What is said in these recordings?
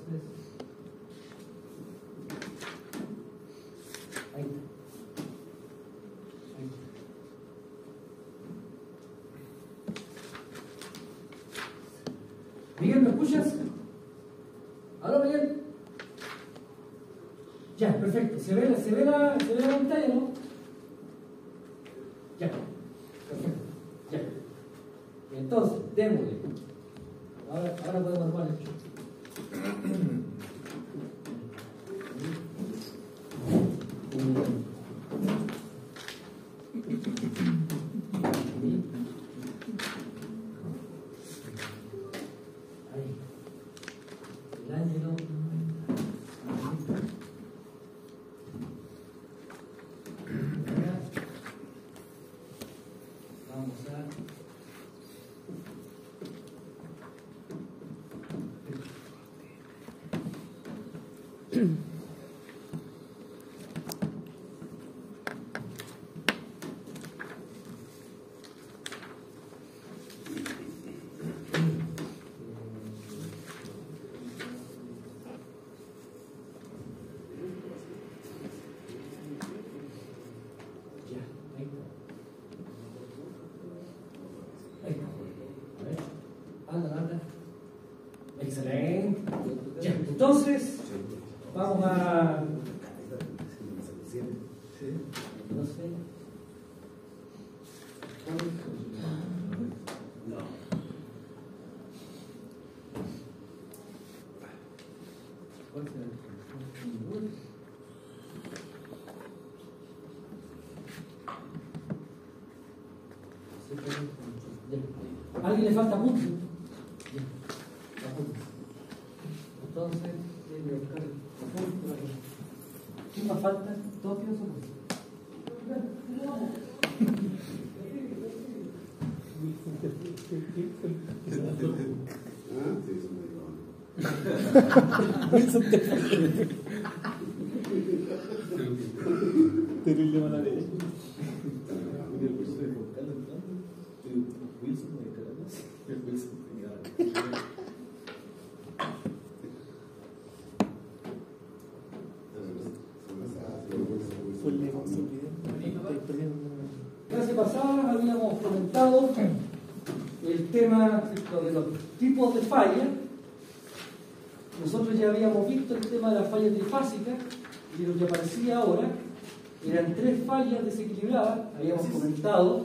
Entonces, ahí está. Miguel, ¿me escuchas? ¿Aló, Miguel? Ya, perfecto. ¿Se ve la pantalla, no? Ya, perfecto. Ya. Entonces, démosle. Ahora podemos armar el show. Ahí. El Ángelo. Vamos a... Anda. Excelente. Ya, entonces, vamos a... No sé. No. ¿Cuál será? ¿A alguien le falta mucho? Entonces, déjenme buscar el punto. ¿Qué más falta? ¿Todos tienen su punto? Terrible mala de ella. La clase pasada habíamos comentado el tema de los tipos de fallas. Nosotros ya habíamos visto el tema de las fallas trifásicas y lo que aparecía ahora eran 3 fallas desequilibradas. Habíamos comentado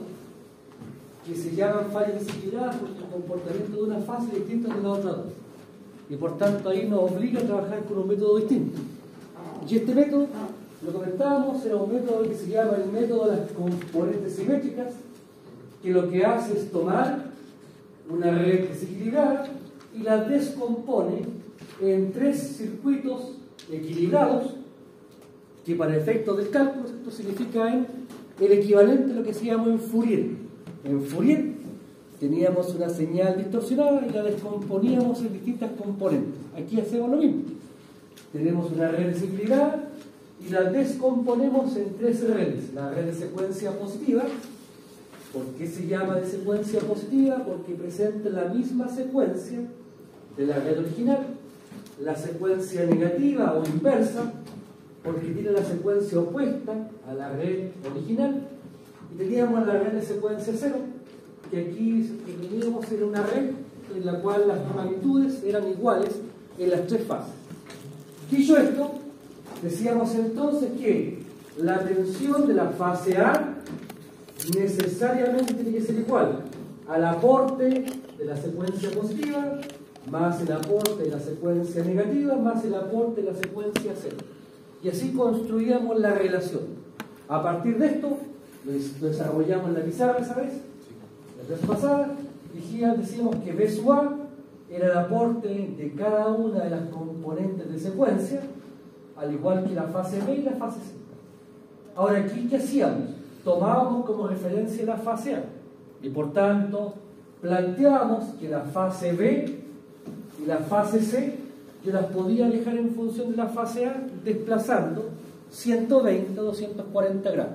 que se llaman fallas desequilibradas porque el comportamiento de una fase es distinto de la otra dos. Y por tanto ahí nos obliga a trabajar con un método distinto. Y este método, lo comentábamos, era un método que se llama el método de las componentes simétricas, que lo que hace es tomar una red desequilibrada y la descompone en 3 circuitos equilibrados, que para efectos del cálculo esto significa el equivalente a lo que se llama en Fourier. En Fourier teníamos una señal distorsionada y la descomponíamos en distintas componentes. Aquí hacemos lo mismo. Tenemos una red desequilibrada y la descomponemos en 3 redes. La red de secuencia positiva. ¿Por qué se llama de secuencia positiva? Porque presenta la misma secuencia de la red original. La secuencia negativa o inversa, porque tiene la secuencia opuesta a la red original. Y teníamos la red de secuencia cero, que aquí teníamos en una red en la cual las magnitudes eran iguales en las 3 fases. Dicho esto, decíamos entonces que la tensión de la fase A necesariamente tiene que ser igual al aporte de la secuencia positiva más el aporte de la secuencia negativa más el aporte de la secuencia cero. Y así construíamos la relación. A partir de esto, lo desarrollamos en la pizarra, ¿sabes? La vez pasada decíamos que B sub A era el aporte de cada una de las componentes de secuencia, al igual que la fase B y la fase C. Ahora aquí, ¿qué hacíamos? Tomábamos como referencia la fase A y por tanto planteábamos que la fase B y la fase C yo las podía alejar en función de la fase A desplazando 120 o 240 grados.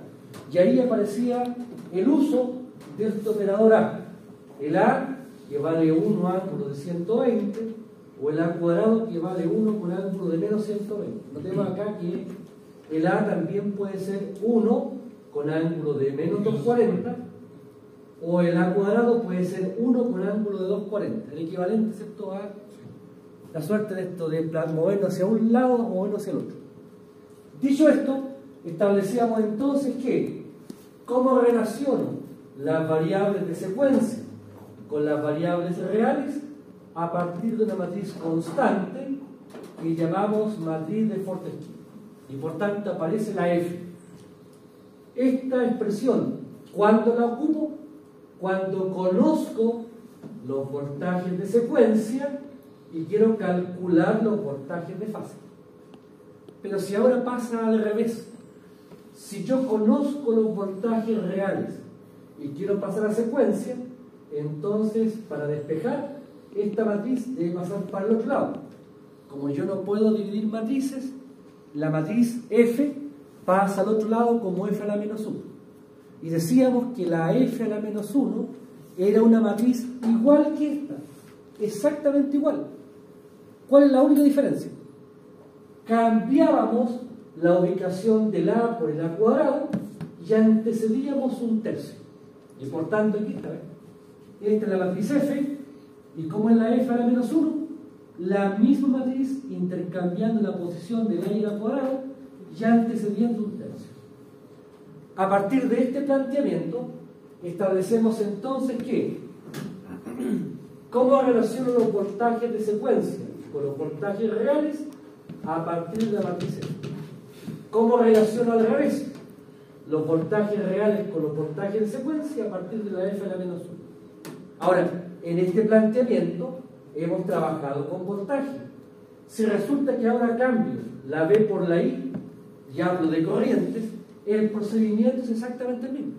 Y ahí aparecía el uso de este operador A. El A, que vale un ángulo de 120, o el A cuadrado que vale 1 con ángulo de menos 120. Notemos acá que el A también puede ser 1 con ángulo de menos 240, o el A cuadrado puede ser 1 con ángulo de 240. El equivalente, ¿cierto?, a la suerte de esto de movernos hacia un lado o movernos hacia el otro. Dicho esto, establecíamos entonces que, ¿cómo relaciono las variables de secuencia con las variables reales? A partir de una matriz constante que llamamos matriz de Fortescue, y por tanto aparece la F. Esta expresión, ¿cuándo la ocupo? Cuando conozco los voltajes de secuencia y quiero calcular los voltajes de fase. Pero si ahora pasa al revés, si yo conozco los voltajes reales y quiero pasar a secuencia, entonces para despejar esta matriz debe pasar para el otro lado. Como yo no puedo dividir matrices, la matriz F pasa al otro lado como F a la menos 1. Y decíamos que la F a la menos 1 era una matriz igual que esta, exactamente igual. ¿Cuál es la única diferencia? Cambiábamos la ubicación del A por el A cuadrado y antecedíamos un tercio. Y por tanto, aquí está, ¿ves? Esta es la matriz F, y como es la F a la menos 1, la misma matriz intercambiando la posición del A y el A cuadrado y antecediendo un tercio. A partir de este planteamiento, establecemos entonces que ¿cómo relaciono los voltajes de secuencia con los voltajes reales? A partir de la matriz F. ¿Cómo relaciono al revés los voltajes reales con los voltajes de secuencia? A partir de la F a la menos 1. Ahora, en este planteamiento hemos trabajado con voltaje. Si resulta que ahora cambio la B por la I y hablo de corrientes, el procedimiento es exactamente el mismo.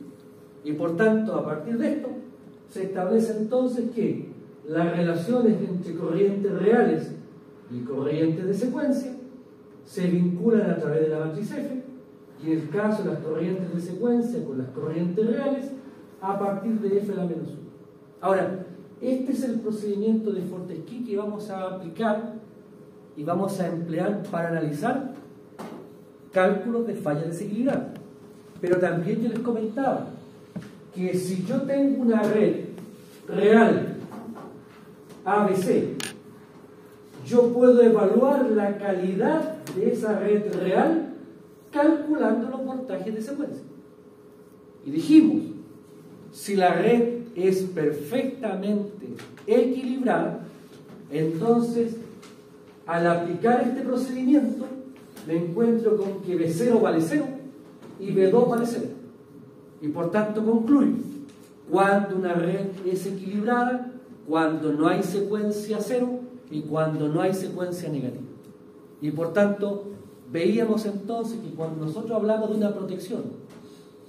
Y por tanto, a partir de esto, se establece entonces que las relaciones entre corrientes reales y corrientes de secuencia se vinculan a través de la matriz F, y en el caso de las corrientes de secuencia con las corrientes reales, a partir de F a la menos 1. Ahora, este es el procedimiento de Fortescue que vamos a aplicar y vamos a emplear para analizar cálculos de falla desequilibrada. Pero también yo les comentaba que si yo tengo una red real ABC, yo puedo evaluar la calidad de esa red real calculando los voltajes de secuencia. Y dijimos, si la red es perfectamente equilibrada, entonces al aplicar este procedimiento me encuentro con que B0 vale 0 y B2 vale 0. Y por tanto concluyo, cuando una red es equilibrada, cuando no hay secuencia 0 y cuando no hay secuencia negativa. Y por tanto, veíamos entonces que cuando nosotros hablamos de una protección,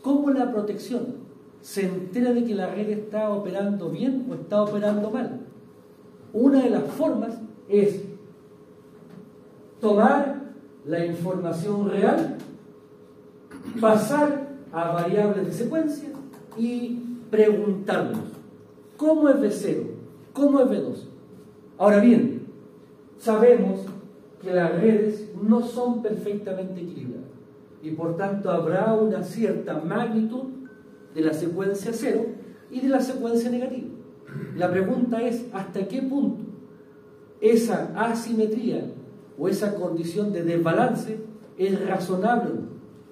¿cómo la protección se entera de que la red está operando bien o está operando mal? Una de las formas es tomar la información real, pasar a variables de secuencia y preguntarnos ¿cómo es B0? ¿Cómo es B2? Ahora bien, sabemos que las redes no son perfectamente equilibradas y por tanto habrá una cierta magnitud de la secuencia 0 y de la secuencia negativa. La pregunta es ¿hasta qué punto esa asimetría o esa condición de desbalance es razonable?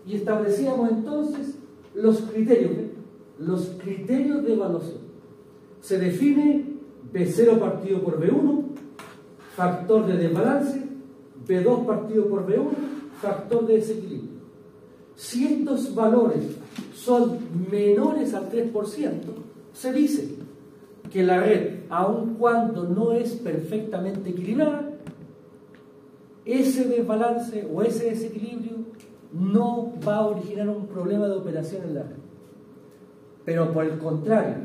Y establecíamos entonces los criterios de evaluación. Se define B0 partido por B1, factor de desbalance, B2 partido por B1, factor de desequilibrio. Si estos valores son menores al 3%, se dice que la red, aun cuando no es perfectamente equilibrada, ese desbalance o ese desequilibrio no va a originar un problema de operación en la red. Pero por el contrario,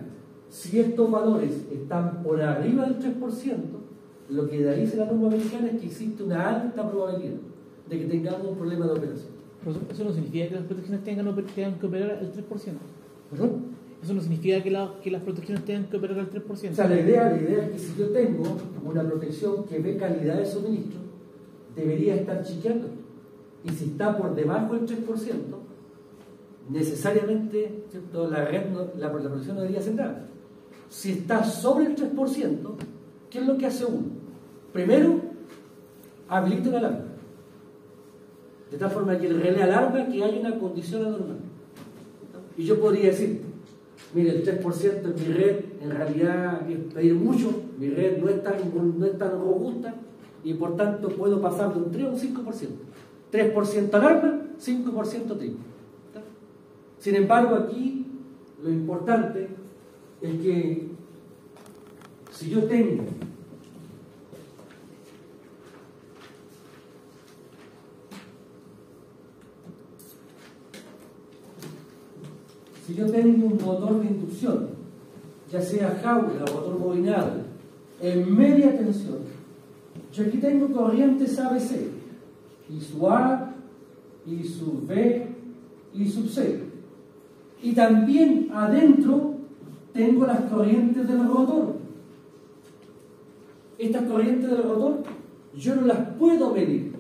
si estos valores están por arriba del 3%, lo que dice la norma americana es que existe una alta probabilidad de que tengamos un problema de operación. Eso no significa que las protecciones tengan que operar el 3%. ¿Perdón? Eso no significa que las protecciones tengan que operar al 3%. O sea, la idea es que si yo tengo una protección que ve calidad de suministro, debería estar chequeando. Y si está por debajo del 3%, necesariamente, ¿cierto?, la protección no debería ser nada. Si está sobre el 3%, ¿qué es lo que hace uno? Primero, habilita una alarma. De tal forma que el relé alarma que hay una condición anormal. Y yo podría decir, mire, el 3% en mi red en realidad es pedir mucho, mi red no es tan robusta y por tanto puedo pasar de un 3 a un 5%. 3% alarma, 5% trigo. Sin embargo, aquí lo importante es que si yo tengo un motor de inducción, ya sea jaula o motor bobinado, en media tensión, yo aquí tengo corrientes ABC, y su A, y su B, y su C. Y también adentro tengo las corrientes del rotor. Estas corrientes del rotor yo no las puedo medir.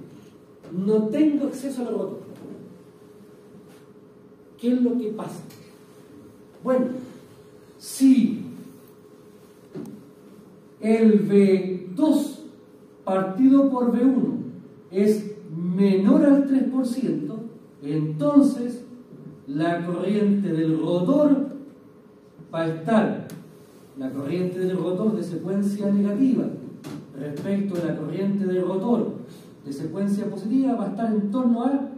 No tengo acceso al rotor. ¿Qué es lo que pasa? Bueno, si el V2 partido por V1 es menor al 3%, entonces la corriente del rotor va a estar, la corriente del rotor de secuencia negativa respecto a la corriente del rotor de secuencia positiva va a estar en torno a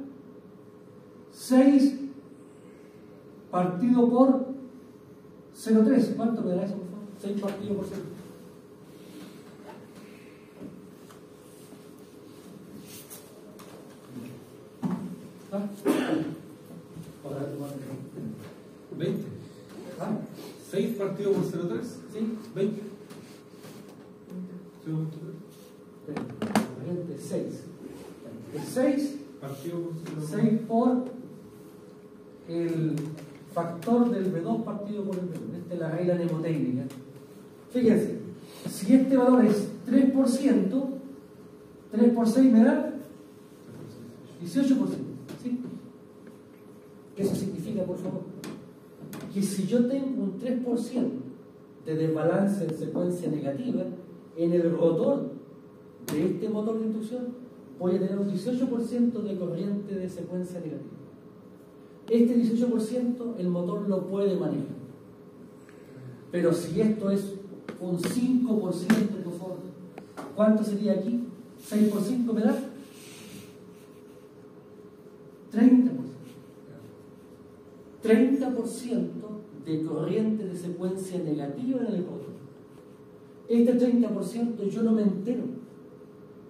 6 partido por 0,3. ¿Cuánto me dará eso, por favor? 6 partido por 0. ¿Ah? 20. ¿Ah? 6 partido por 0,3. ¿Sí? 20. 6. El 6 partido por 0,3. 6 por el factor del V2 partido por el V1. Esta es la regla mnemotécnica. Fíjense, si este valor es 3%, 3 por 6 me da 18%. ¿Sí? Eso significa, por favor, que si yo tengo un 3% de desbalance en secuencia negativa en el rotor de este motor de inducción, voy a tener un 18% de corriente de secuencia negativa. Este 18% el motor lo puede manejar. Pero si esto es un 5%, por favor, ¿cuánto sería aquí? 6 por 5 me da 30%. 30% de corriente de secuencia negativa en el rotor. Este 30% yo no me entero,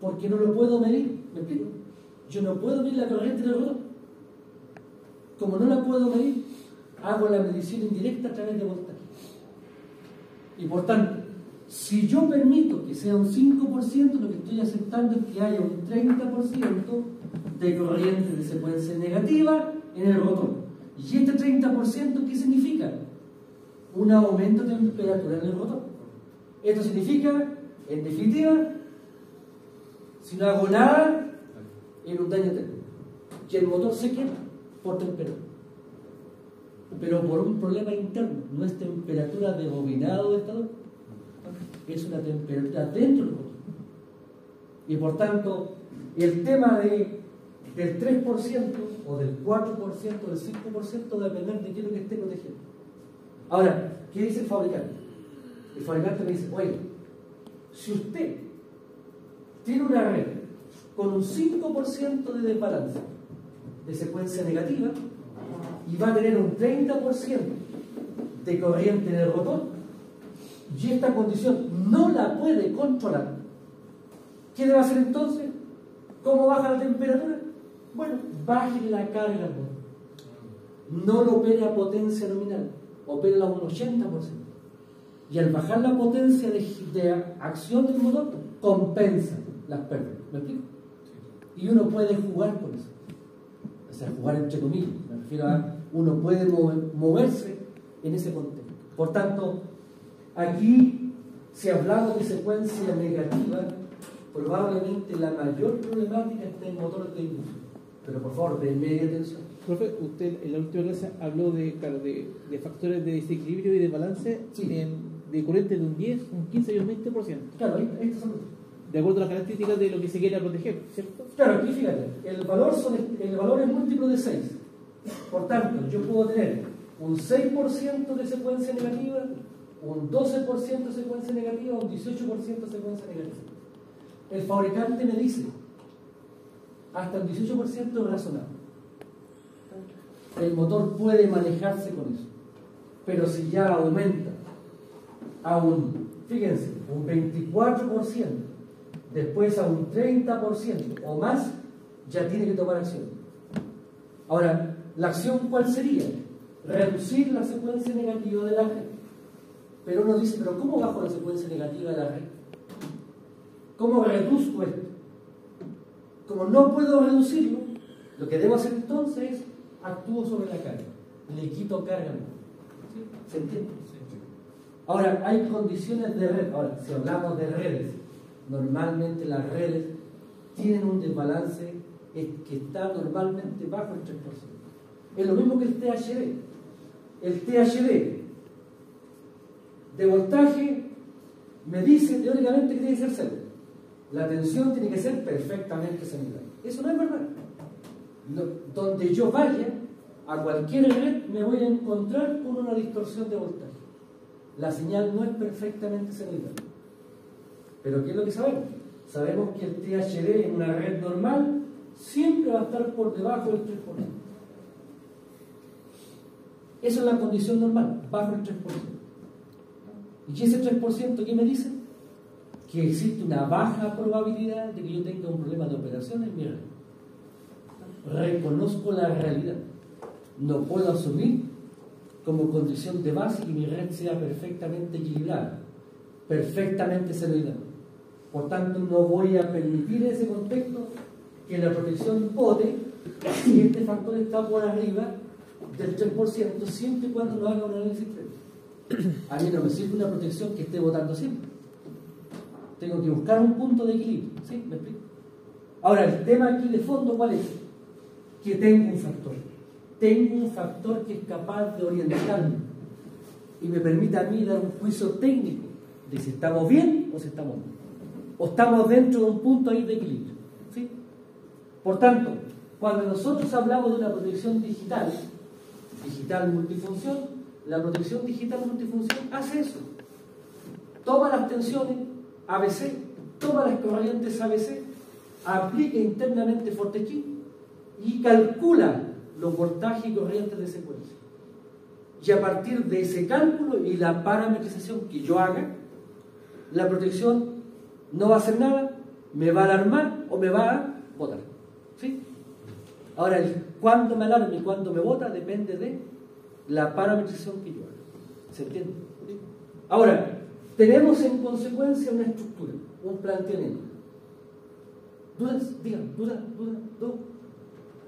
porque no lo puedo medir. ¿Me explico? Yo no puedo medir la corriente del rotor. Como no la puedo medir, hago la medición indirecta a través de voltaje. Y por tanto, si yo permito que sea un 5%, lo que estoy aceptando es que haya un 30% de corriente de secuencia negativa en el rotor. ¿Y este 30% qué significa? Un aumento de temperatura en el rotor. Esto significa, en definitiva, si no hago nada, es un daño técnico. Que el motor se quema por temperatura. Pero por un problema interno, no es temperatura de bobinado de estador, es una temperatura dentro del motor. Y por tanto, el tema del 3% o del 4% o del 5% depende de qué es lo que esté protegiendo. Ahora, ¿qué dice el fabricante? El fabricante me dice, oye, si usted tiene una red con un 5% de desbalance de secuencia negativa y va a tener un 30% de corriente en el rotor y esta condición no la puede controlar, ¿qué debe hacer entonces? ¿Cómo baja la temperatura? Bueno, baje la carga al motor. No lo opere a potencia nominal, opere a un 80%. Y al bajar la potencia de acción del motor, compensa las pérdidas. ¿Me explico? Y uno puede jugar con eso. O sea, jugar entre comillas. Me refiero a uno puede moverse en ese contexto. Por tanto, aquí, si hablamos de secuencia negativa, probablemente la mayor problemática está en motores de inducción. Pero por favor, de media tensión. Profe, usted en la última clase habló de, claro, de factores de desequilibrio y de balance, Sí. de corriente de un 10, un 15 y un 20%. Claro, estos son los... De acuerdo a las características de lo que se quiera proteger, ¿cierto? Claro, aquí fíjate, el valor es múltiplo de 6. Por tanto, yo puedo tener un 6% de secuencia negativa, un 12% de secuencia negativa, un 18% de secuencia negativa. El fabricante me dice, hasta el 18% es razonable. El motor puede manejarse con eso. Pero si ya aumenta a fíjense, un 24%, después a un 30% o más, ya tiene que tomar acción. Ahora, ¿la acción cuál sería? Reducir la secuencia negativa de la red. Pero uno dice, ¿pero cómo bajo la secuencia negativa de la red? ¿Cómo reduzco esto? Como no puedo reducirlo, lo que debo hacer entonces es actúo sobre la carga. Le quito carga. ¿Se entiende? Ahora, hay condiciones de red. Ahora, si hablamos de redes, normalmente las redes tienen un desbalance que está normalmente bajo el 3%. Es lo mismo que el THD. El THD de voltaje me dice teóricamente que tiene que ser cero. La tensión tiene que ser perfectamente similar. Eso no es verdad. Donde yo vaya, a cualquier red me voy a encontrar con una distorsión de voltaje. La señal no es perfectamente similar. Pero ¿qué es lo que sabemos? Sabemos que el THD en una red normal siempre va a estar por debajo del 3%. Eso es la condición normal, bajo el 3%. ¿Y ese 3% qué me dice? Que existe una baja probabilidad de que yo tenga un problema de operación en mi red. Reconozco la realidad. No puedo asumir como condición de base que mi red sea perfectamente equilibrada, perfectamente senoidal. Por tanto, no voy a permitir en ese contexto que la protección vote si este factor está por arriba del 3%, siempre y cuando no haga un análisis previo. A mí no me sirve una protección que esté votando siempre. Tengo que buscar un punto de equilibrio. ¿Sí? ¿Me explico? Ahora, el tema aquí de fondo, ¿cuál es? Que tengo un factor. Tengo un factor que es capaz de orientarme y me permite a mí dar un juicio técnico de si estamos bien o si estamos mal. O estamos dentro de un punto ahí de equilibrio. ¿Sí? Por tanto, cuando nosotros hablamos de una protección digital multifunción, la protección digital multifunción hace eso. Toma las tensiones ABC, toma las corrientes ABC, aplica internamente Fortescue y calcula los voltajes y corrientes de secuencia. Y a partir de ese cálculo y la parametrización que yo haga, la protección no va a hacer nada, me va a alarmar o me va a botar. ¿Sí? Ahora, cuándo me alarma y cuándo me bota depende de la parametrización que yo haga. ¿Se entiende? ¿Sí? Ahora, tenemos en consecuencia una estructura, un planteamiento. ¿Dudas? Digan, ¿dudas?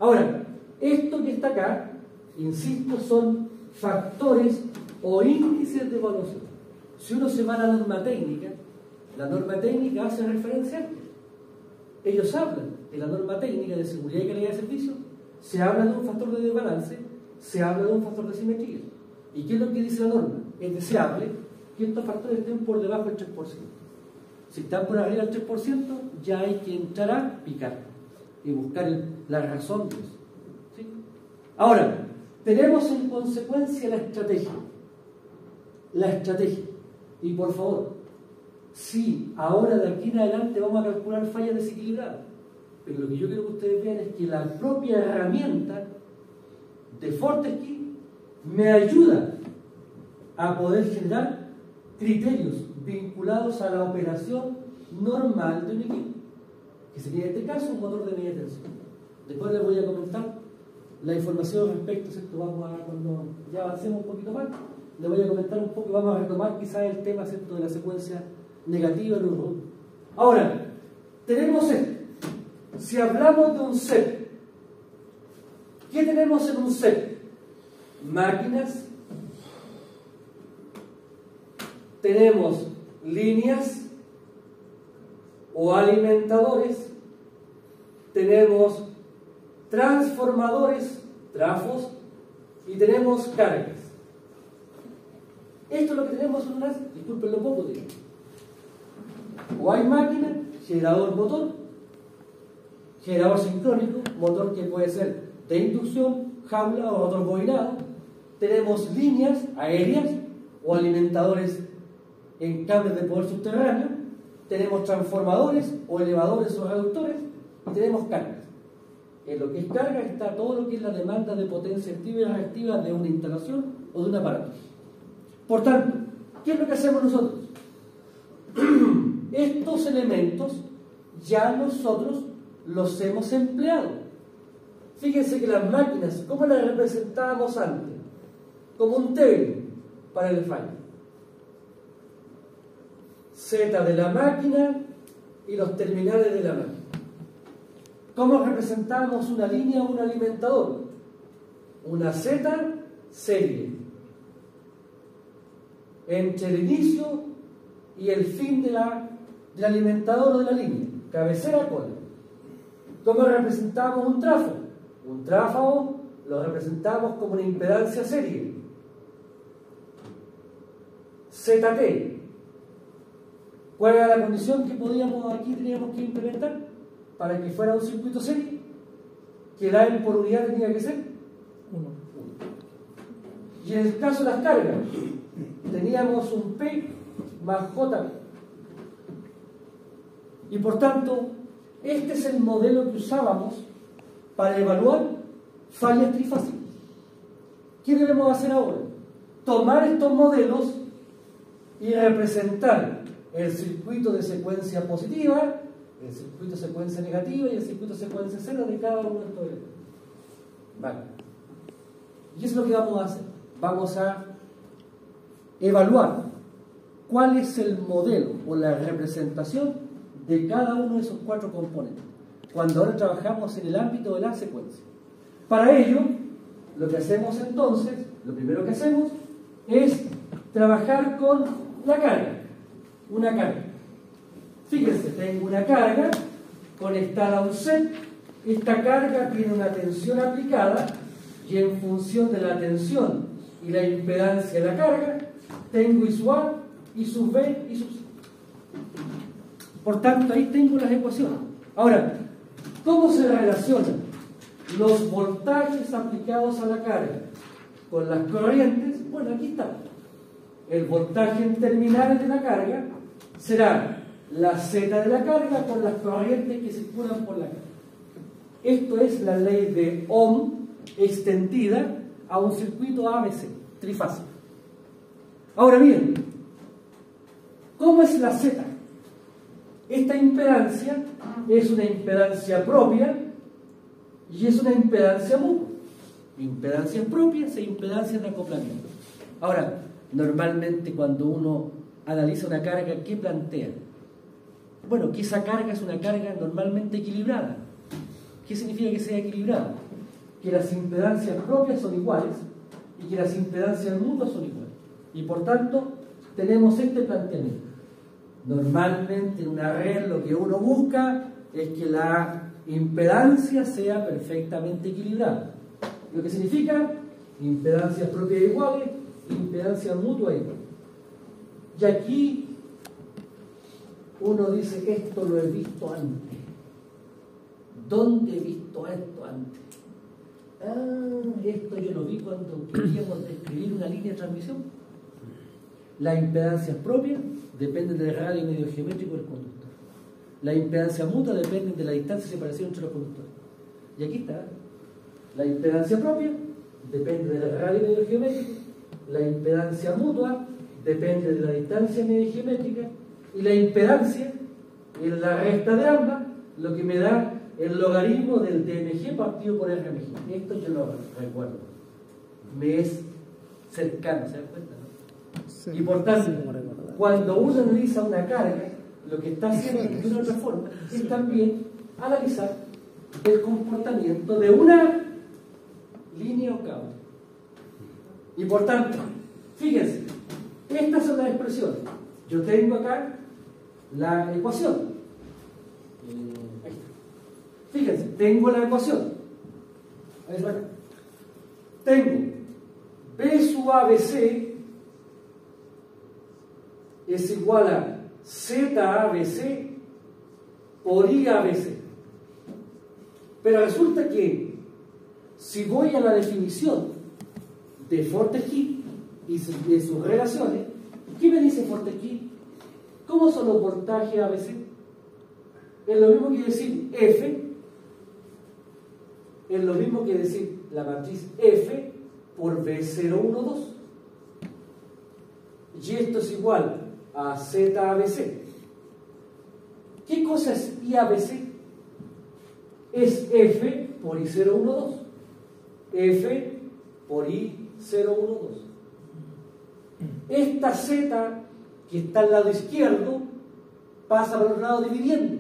Ahora, esto que está acá, insisto, son factores o índices de evaluación. Si uno se va a la norma técnica hace referencia a esto. Ellos hablan de la norma técnica de seguridad y calidad de servicio, se habla de un factor de desbalance, se habla de un factor de simetría. ¿Y qué es lo que dice la norma? Es deseable que estos factores estén por debajo del 3%. Si están por arriba del 3%, ya hay que entrar a picar y buscar la razón de eso. ¿Sí? Ahora, tenemos en consecuencia la estrategia. La estrategia. Y por favor, sí, ahora de aquí en adelante vamos a calcular fallas desequilibradas. Pero lo que yo quiero que ustedes vean es que la propia herramienta de Fortescue me ayuda a poder generar criterios vinculados a la operación normal de un equipo, que sería en este caso un motor de media tensión. Después les voy a comentar la información respecto, ¿cierto? Cuando ya avancemos un poquito más, les voy a comentar un poco, vamos a retomar quizás el tema, ¿cierto?, de la secuencia negativa en un RUT. Ahora, tenemos esto. Si hablamos de un set, ¿qué tenemos en un set? Máquinas tenemos líneas o alimentadores, tenemos transformadores, trafos, y tenemos cargas. Esto es lo que tenemos en unas, disculpen lo poco, digo. O hay máquina, generador motor, generador sincrónico, motor que puede ser de inducción, jaula o motor bobinado. Tenemos líneas aéreas o alimentadores en cables de poder subterráneo. Tenemos transformadores o elevadores o reductores y tenemos cargas. En lo que es carga está todo lo que es la demanda de potencia activa y reactiva de una instalación o de un aparato. Por tanto, ¿qué es lo que hacemos nosotros? Estos elementos ya nosotros los hemos empleado. Fíjense que las máquinas, ¿cómo las representábamos antes? Como un Thevenin para el fallo. Z de la máquina y los terminales de la máquina. ¿Cómo representamos una línea o un alimentador? Una Z serie. Entre el inicio y el fin del alimentador o de la línea. Cabecera, cola. ¿Cómo representamos un tráfago? Un tráfago lo representamos como una impedancia serie. ZT. ¿Cuál era la condición que teníamos que implementar para que fuera un circuito serie? Que el AM por unidad tenía que ser 1. Y en el caso de las cargas, teníamos un P más J. Y por tanto, este es el modelo que usábamos para evaluar fallas trifásicas. ¿Qué debemos hacer ahora? Tomar estos modelos y representar el circuito de secuencia positiva, el circuito de secuencia negativa y el circuito de secuencia cero de cada uno de estos elementos. Vale. Y eso es lo que vamos a hacer. Vamos a evaluar cuál es el modelo o la representación de cada uno de esos 4 componentes, cuando ahora trabajamos en el ámbito de la secuencia. Para ello, lo que hacemos entonces, lo primero que hacemos es trabajar con la carga. Una carga. Fíjense, tengo una carga conectada a un set. Esta carga tiene una tensión aplicada y en función de la tensión y la impedancia de la carga, tengo I sub A, I sub B, I sub C. Por tanto, ahí tengo las ecuaciones. Ahora, ¿cómo se relacionan los voltajes aplicados a la carga con las corrientes? Bueno, aquí está. El voltaje en terminales de la carga será la Z de la carga por las corrientes que circulan por la carga. Esto es la ley de Ohm extendida a un circuito ABC, trifásico. Ahora bien, ¿cómo es la Z? Esta impedancia es una impedancia propia y es una impedancia mutua. Impedancias propias e impedancias de acoplamiento. Ahora, normalmente cuando uno analiza una carga, ¿qué plantea? Bueno, que esa carga es una carga normalmente equilibrada. ¿Qué significa que sea equilibrada? Que las impedancias propias son iguales y que las impedancias mutuas son iguales. Y por tanto, tenemos este planteamiento. Normalmente en una red lo que uno busca es que la impedancia sea perfectamente equilibrada. Lo que significa impedancias propias iguales, impedancias mutuas iguales. Y aquí uno dice, esto lo he visto antes. ¿Dónde he visto esto antes? Esto yo lo vi cuando queríamos describir una línea de transmisión. Las impedancias propias dependen del radio medio geométrico del conductor. La impedancia mutua depende de la distancia de separación entre los conductores. Y aquí está. La impedancia propia depende del radio medio geométrico. La impedancia mutua depende de la distancia medio geométrica. Y la impedancia en la resta de ambas, lo que me da el logaritmo del DMG partido por RMG. Esto yo lo recuerdo. Me es cercano, ¿se dan cuenta? ¿No? Sí, y por tanto, cuando uno analiza una carga, lo que está haciendo de una otra forma es también analizar el comportamiento de una línea o cable. Y por tanto, fíjense, estas son las expresiones. Yo tengo acá la ecuación. Ahí está. Fíjense, tengo la ecuación. Ahí está. Tengo B sub ABC es igual a ZABC por IABC. Pero resulta que si voy a la definición de Fortescue y de sus relaciones, ¿qué me dice Fortescue? ¿Cómo son los voltajes ABC? Es lo mismo que decir F, es lo mismo que decir la matriz F por B012. Y esto es igual a ZABC. ¿Qué cosa es IABC? Es F por I012. F por I012. Esta Z que está al lado izquierdo pasa por el lado dividiendo,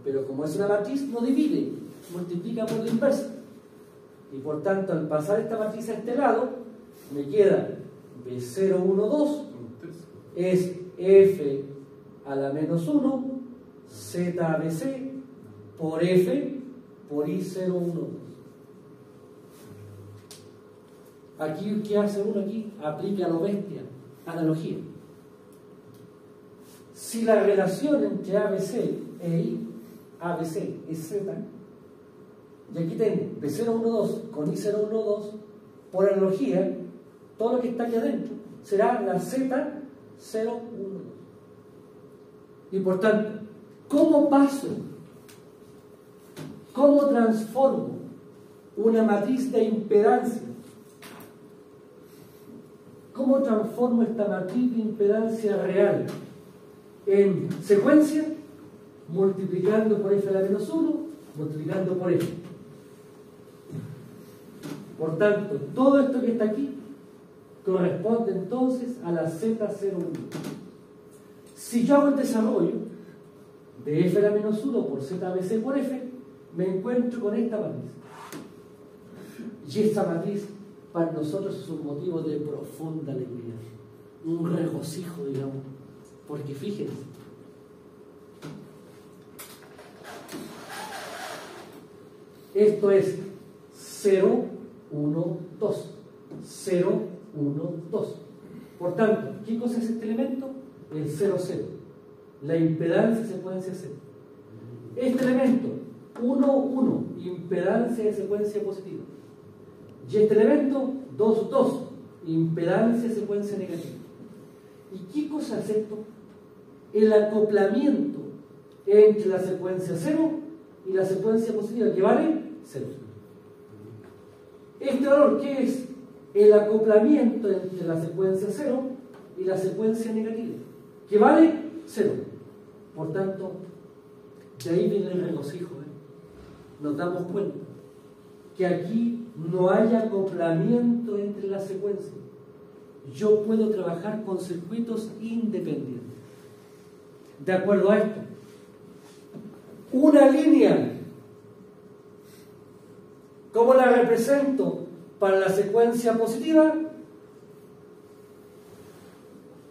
pero como es una matriz no divide, multiplica por la inversa, y por tanto al pasar esta matriz a este lado me queda B012 es F a la menos 1 ZABC por F por I012. Aquí, ¿qué hace uno aquí? Aplica a lo bestia, analogía. Si la relación entre ABC e I, ABC es Z, y aquí tengo B012 con I012, por analogía, todo lo que está aquí adentro será la Z012. Y por tanto, ¿cómo paso? ¿Cómo transformo una matriz de impedancia? ¿Cómo transformo esta matriz de impedancia real en secuencia? Multiplicando por F a la menos 1, multiplicando por F. Por tanto, todo esto que está aquí corresponde entonces a la Z01. Si yo hago el desarrollo de F a la menos 1 por ZABC por F, me encuentro con esta matriz. Y esta matriz para nosotros es un motivo de profunda alegría, un regocijo, digamos, porque fíjense, esto es 0, 1, 2, 0, 1, 2. Por tanto, ¿qué cosa es este elemento? El 0, 0, la impedancia secuencia 0. Este elemento, 1, 1, impedancia de secuencia positiva. Y este elemento, 2, 2, impedancia de secuencia negativa. ¿Y qué cosa es esto? El acoplamiento entre la secuencia 0 y la secuencia positiva, que vale 0. Este valor, ¿qué es? El acoplamiento entre la secuencia 0 y la secuencia negativa, que vale 0. Por tanto, de ahí viene el regocijo. Nos damos cuenta que aquí no hay acoplamiento entre las secuencias. Yo puedo trabajar con circuitos independientes. De acuerdo a esto, una línea, ¿cómo la represento para la secuencia positiva?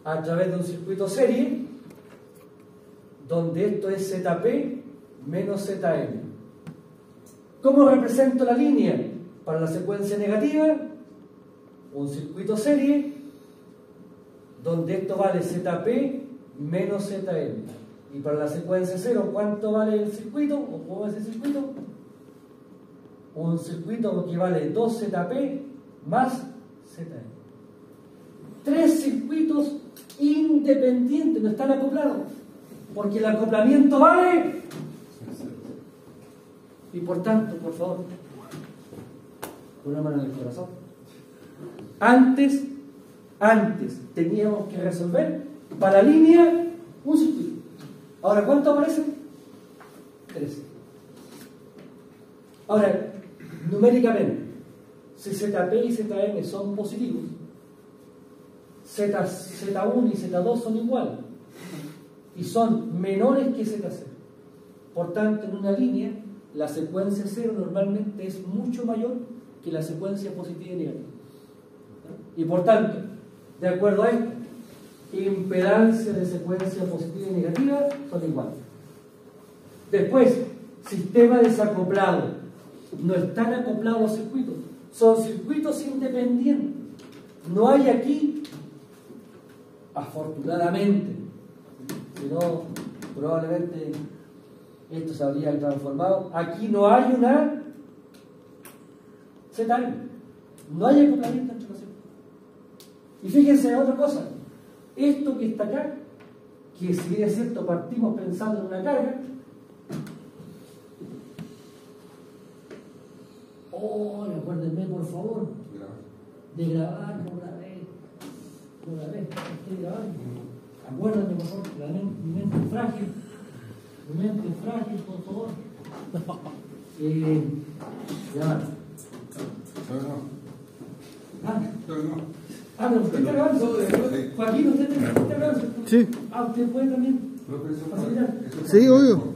A través de un circuito serie, donde esto es ZP menos ZM. ¿Cómo represento la línea para la secuencia negativa? Un circuito serie, donde esto vale ZP menos ZM. Y para la secuencia 0, ¿cuánto vale el circuito? ¿O cómo es el circuito? Un circuito que vale 2ZP más ZM. 3 circuitos independientes, no están acoplados, porque el acoplamiento vale. Y por tanto, por favor, con una mano en el corazón, antes teníamos que resolver para la línea un circuito. Ahora, ¿cuánto aparecen? 3. Ahora, numéricamente, si ZP y ZM son positivos, Z1 y Z2 son iguales y son menores que Z0. Por tanto, en una línea, la secuencia 0 normalmente es mucho mayor que la secuencia positiva y negativa. Y por tanto, de acuerdo a esto, impedancia de secuencia positiva y negativa son iguales. Después, sistema desacoplado. No están acoplados los circuitos, son circuitos independientes. No hay aquí, afortunadamente, si no, probablemente esto se habría transformado. Aquí no hay una ZM, no hay acoplamiento entre los circuitos. Y fíjense en otra cosa, esto que está acá, que si bien es cierto partimos pensando en una carga, acuérdenme por favor de grabar, no grabé, estoy grabando. Acuérdenme por favor, mi mente es frágil, por favor. Grabar. Pero usted está grabando. Joaquín, usted está grabando. Sí. Usted puede también facilitar. Sí, obvio.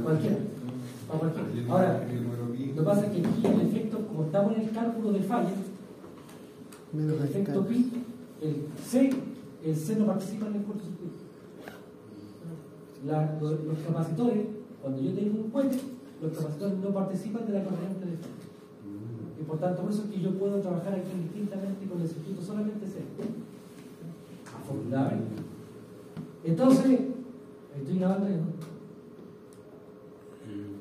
Cualquiera. Ahora, lo que pasa es que aquí el efecto, como estamos en el cálculo de falla, el efecto pi, el C no participa en el cortocircuito. Los capacitores, cuando yo tengo un puente, los capacitores no participan de la corriente de falla. Y por tanto, por eso es que yo puedo trabajar aquí distintamente con el circuito solamente C. Afortunadamente. Entonces, estoy grabando ahí, ¿no?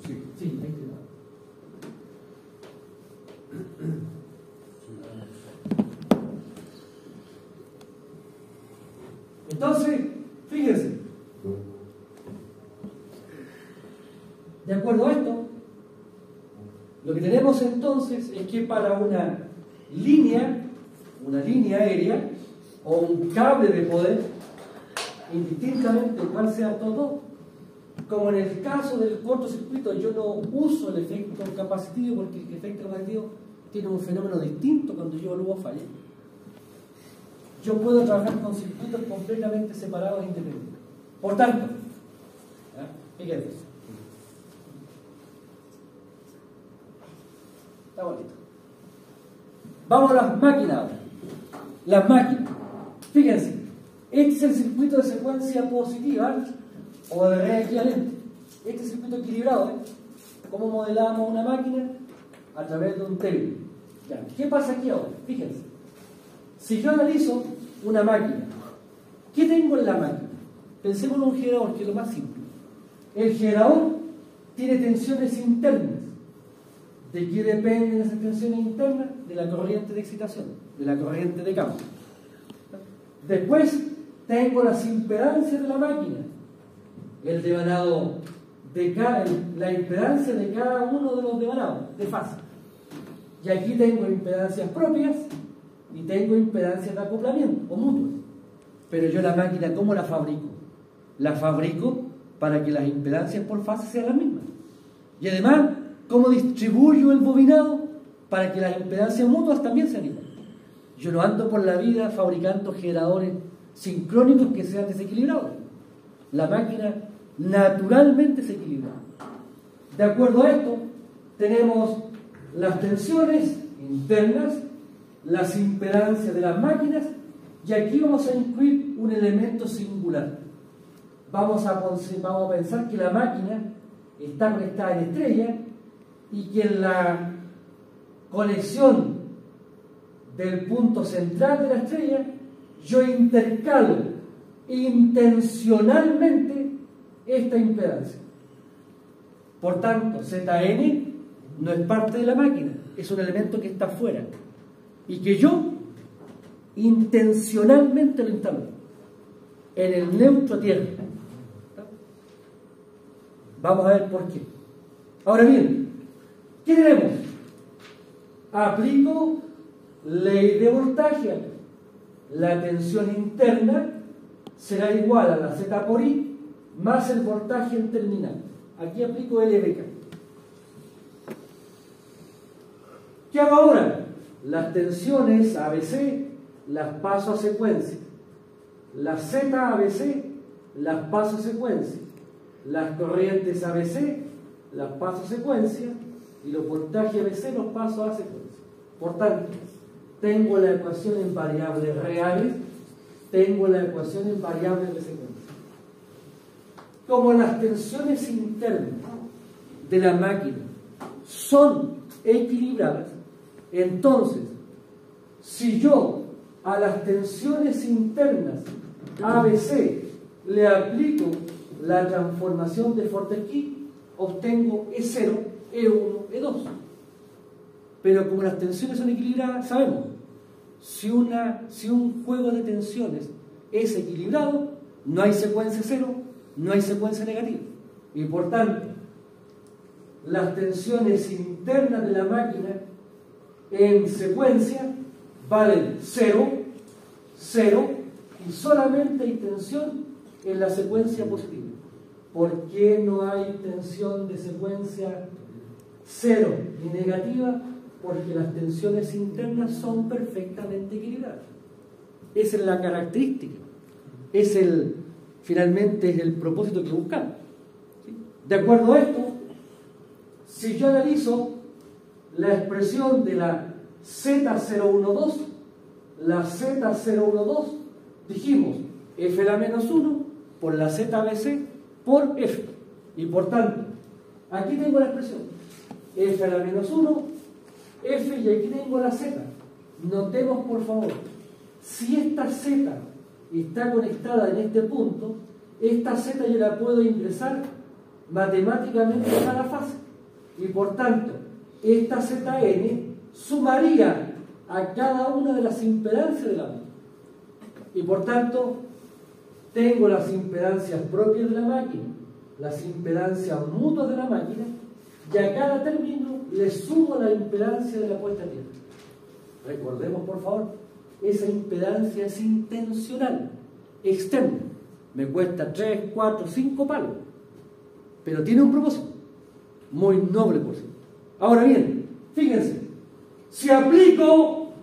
Sí, ahí estoy grabando. Entonces, fíjense, de acuerdo a esto, lo que tenemos entonces es que para una línea aérea o un cable de poder, indistintamente cuál sea todo, como en el caso del cortocircuito, yo no uso el efecto capacitivo porque el efecto capacitivo tiene un fenómeno distinto cuando yo evalúo falla. Yo puedo trabajar con circuitos completamente separados e independientes. Por tanto, fíjense. Está bonito. Vamos a las máquinas ahora. Las máquinas. Fíjense, este es el circuito de secuencia positiva o de red equivalente. Este circuito equilibrado, ¿cómo modelamos una máquina? A través de un table. ¿Qué pasa aquí ahora? Fíjense. Si yo analizo una máquina, ¿qué tengo en la máquina? Pensemos en un generador, que es lo más simple. El generador tiene tensiones internas. ¿De qué dependen esas tensiones internas? De la corriente de excitación, de la corriente de campo. Después tengo las impedancias de la máquina, el devanado la impedancia de cada uno de los devanados de fase. Y aquí tengo impedancias propias y tengo impedancias de acoplamiento o mutuas. Pero yo la máquina, ¿cómo la fabrico? La fabrico para que las impedancias por fase sean las mismas. Y además, ¿cómo distribuyo el bobinado para que las impedancias mutuas también sean iguales? Yo no ando por la vida fabricando generadores sincrónicos que sean desequilibrados. La máquina naturalmente se equilibra. De acuerdo a esto, tenemos las tensiones internas, las impedancias de las máquinas, y aquí vamos a incluir un elemento singular. Vamos a pensar que la máquina está conectada en estrella y que en la conexión del punto central de la estrella yo intercalo intencionalmente esta impedancia. Por tanto, Zn no es parte de la máquina, es un elemento que está fuera y que yo intencionalmente lo instalo en el neutro tierra. Vamos a ver por qué. Ahora bien, ¿qué tenemos? Aplico ley de voltaje. La tensión interna será igual a la Z por I más el voltaje en terminal. Aquí aplico LBK. ¿Qué hago ahora? Las tensiones ABC las paso a secuencia. Las Z ABC las paso a secuencia. Las corrientes ABC las paso a secuencia. Y los voltajes ABC los paso a secuencia. Por tanto, tengo la ecuación en variables reales tengo la ecuación en variables de secuencia. Como las tensiones internas de la máquina son equilibradas, entonces, si yo a las tensiones internas ABC le aplico la transformación de Fortescue, obtengo E0, E1, E2. Pero como las tensiones son equilibradas, sabemos, si un juego de tensiones es equilibrado, no hay secuencia cero, no hay secuencia negativa. Y por tanto, las tensiones internas de la máquina en secuencia valen 0, 0, y solamente hay tensión en la secuencia positiva. ¿Por qué no hay tensión de secuencia 0 ni negativa? Porque las tensiones internas son perfectamente equilibradas. Esa es la característica. Finalmente es el propósito que buscamos. ¿Sí? De acuerdo a esto, si yo analizo la expresión de la Z012, la Z012, dijimos F la menos 1 por la ZBC por F. Y por tanto, aquí tengo la expresión F a la menos 1, F, y aquí tengo la Z. Notemos, por favor, si esta Z está conectada en este punto, esta Z yo la puedo ingresar matemáticamente a cada fase. Y por tanto, esta ZN sumaría a cada una de las impedancias de la máquina. Y por tanto, tengo las impedancias propias de la máquina, las impedancias mutuas de la máquina, y a cada término le sumo la impedancia de la puesta a tierra. Recordemos, por favor, esa impedancia es intencional, externa. Me cuesta 3, 4, 5 palos, pero tiene un propósito muy noble, por cierto. Ahora bien, fíjense, si aplico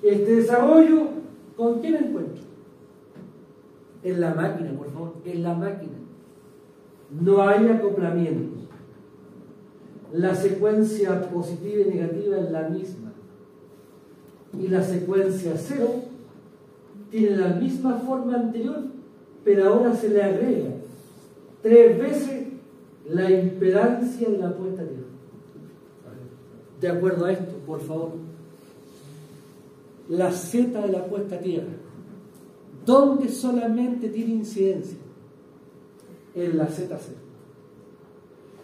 este desarrollo, ¿con quién me encuentro? En la máquina, por favor, en la máquina. No hay acoplamientos. La secuencia positiva y negativa es la misma. Y la secuencia 0 tiene la misma forma anterior, pero ahora se le agrega 3 veces la impedancia de la puesta a tierra. De acuerdo a esto, por favor, la Z de la puesta a tierra, ¿dónde solamente tiene incidencia? En la Z0.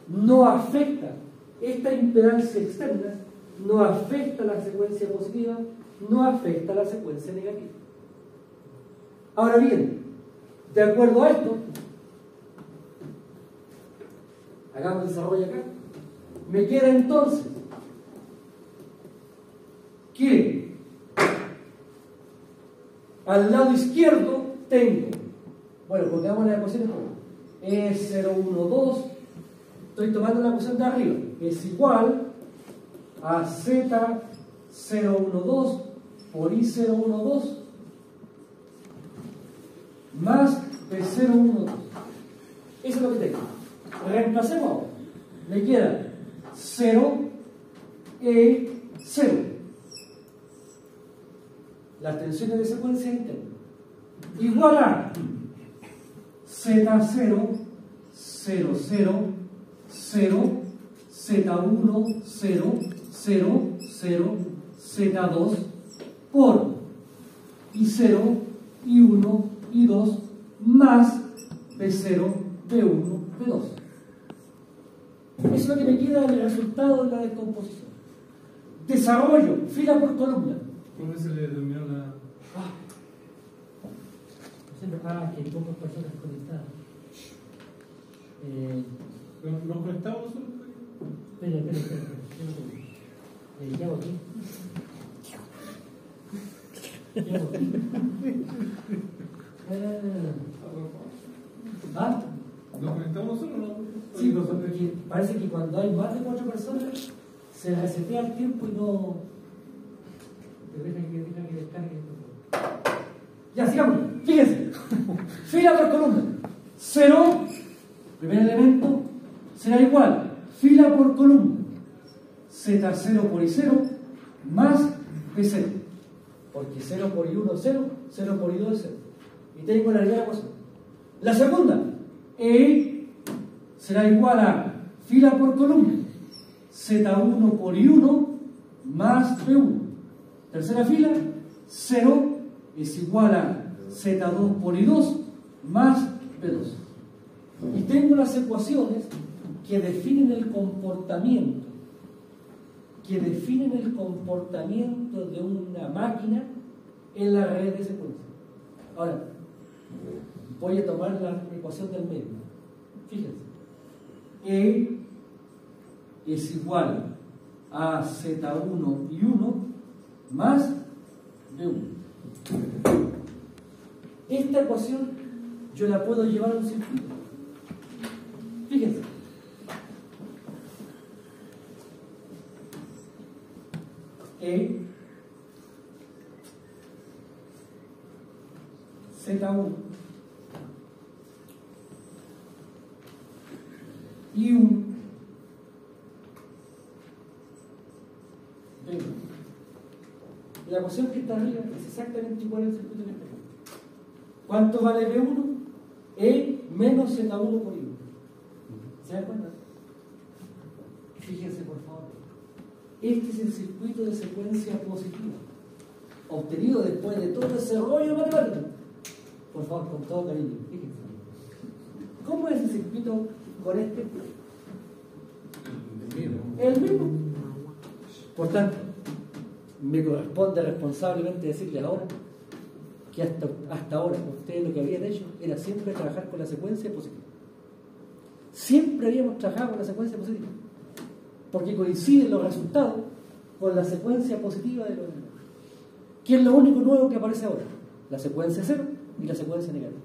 No afecta esta impedancia externa, no afecta la secuencia positiva, no afecta la secuencia negativa. Ahora bien, de acuerdo a esto, hagamos el desarrollo acá. Me queda entonces que al lado izquierdo tengo, bueno, pongamos la ecuación E012, estoy tomando la ecuación de arriba, es igual a Z012 por I012 más P012. Eso es lo que tengo. Reemplacemos. Me queda 0, E0. Las tensiones de secuencia interna. Igual a Z0, 0, 0, 0, Z1, 0, 0, 0, Z2 por I0, I1, I2 más B0, B1, B2. Eso es lo que me queda del resultado de la descomposición. Desarrollo, fila por columna. ¿Cómo se le terminó la...? Que hay pocas personas conectadas. ¿Nos conectamos nosotros? Espera. Llevo aquí. ¿Ah? ¿Nos conectamos nosotros o no? Sí, porque parece que cuando hay más de 4 personas se resetea el tiempo y no... Deja que descargue. Ya, sigamos. Fíjense. Fila por columna. 0, primer elemento, será igual. Fila por columna. Z0 por I0 más B0. Porque 0 por I1 es 0, 0 por I2 es 0. Y tengo la primera ecuación. La segunda, E será igual a fila por columna, Z1 por I1 más B1. Tercera fila, 0 es igual a Z2 por I2 más B2. Y tengo las ecuaciones que definen el comportamiento, de una máquina en la red de secuencia. Ahora, voy a tomar la ecuación del medio. Fíjense. E es igual a Z1 y 1 más B1. Esta ecuación yo la puedo llevar a un circuito. Fíjense. E Z1 y 1 B1. La ecuación que está arriba es exactamente igual al circuito que está arriba. ¿Cuánto vale B1? E menos Z1 por I1. ¿Se dan cuenta? Fíjense, por favor. Este es el circuito de secuencia positiva, obtenido después de todo ese rollo matemático. Por favor, con todo cariño, fíjense. ¿Cómo es el circuito con este? El mismo. Por tanto, me corresponde responsablemente decirles ahora que hasta ahora ustedes lo que habían hecho era siempre trabajar con la secuencia positiva. Siempre habíamos trabajado con la secuencia positiva, porque coinciden los resultados con la secuencia positiva de los elementos. ¿Qué es lo único nuevo que aparece ahora? La secuencia cero y la secuencia negativa.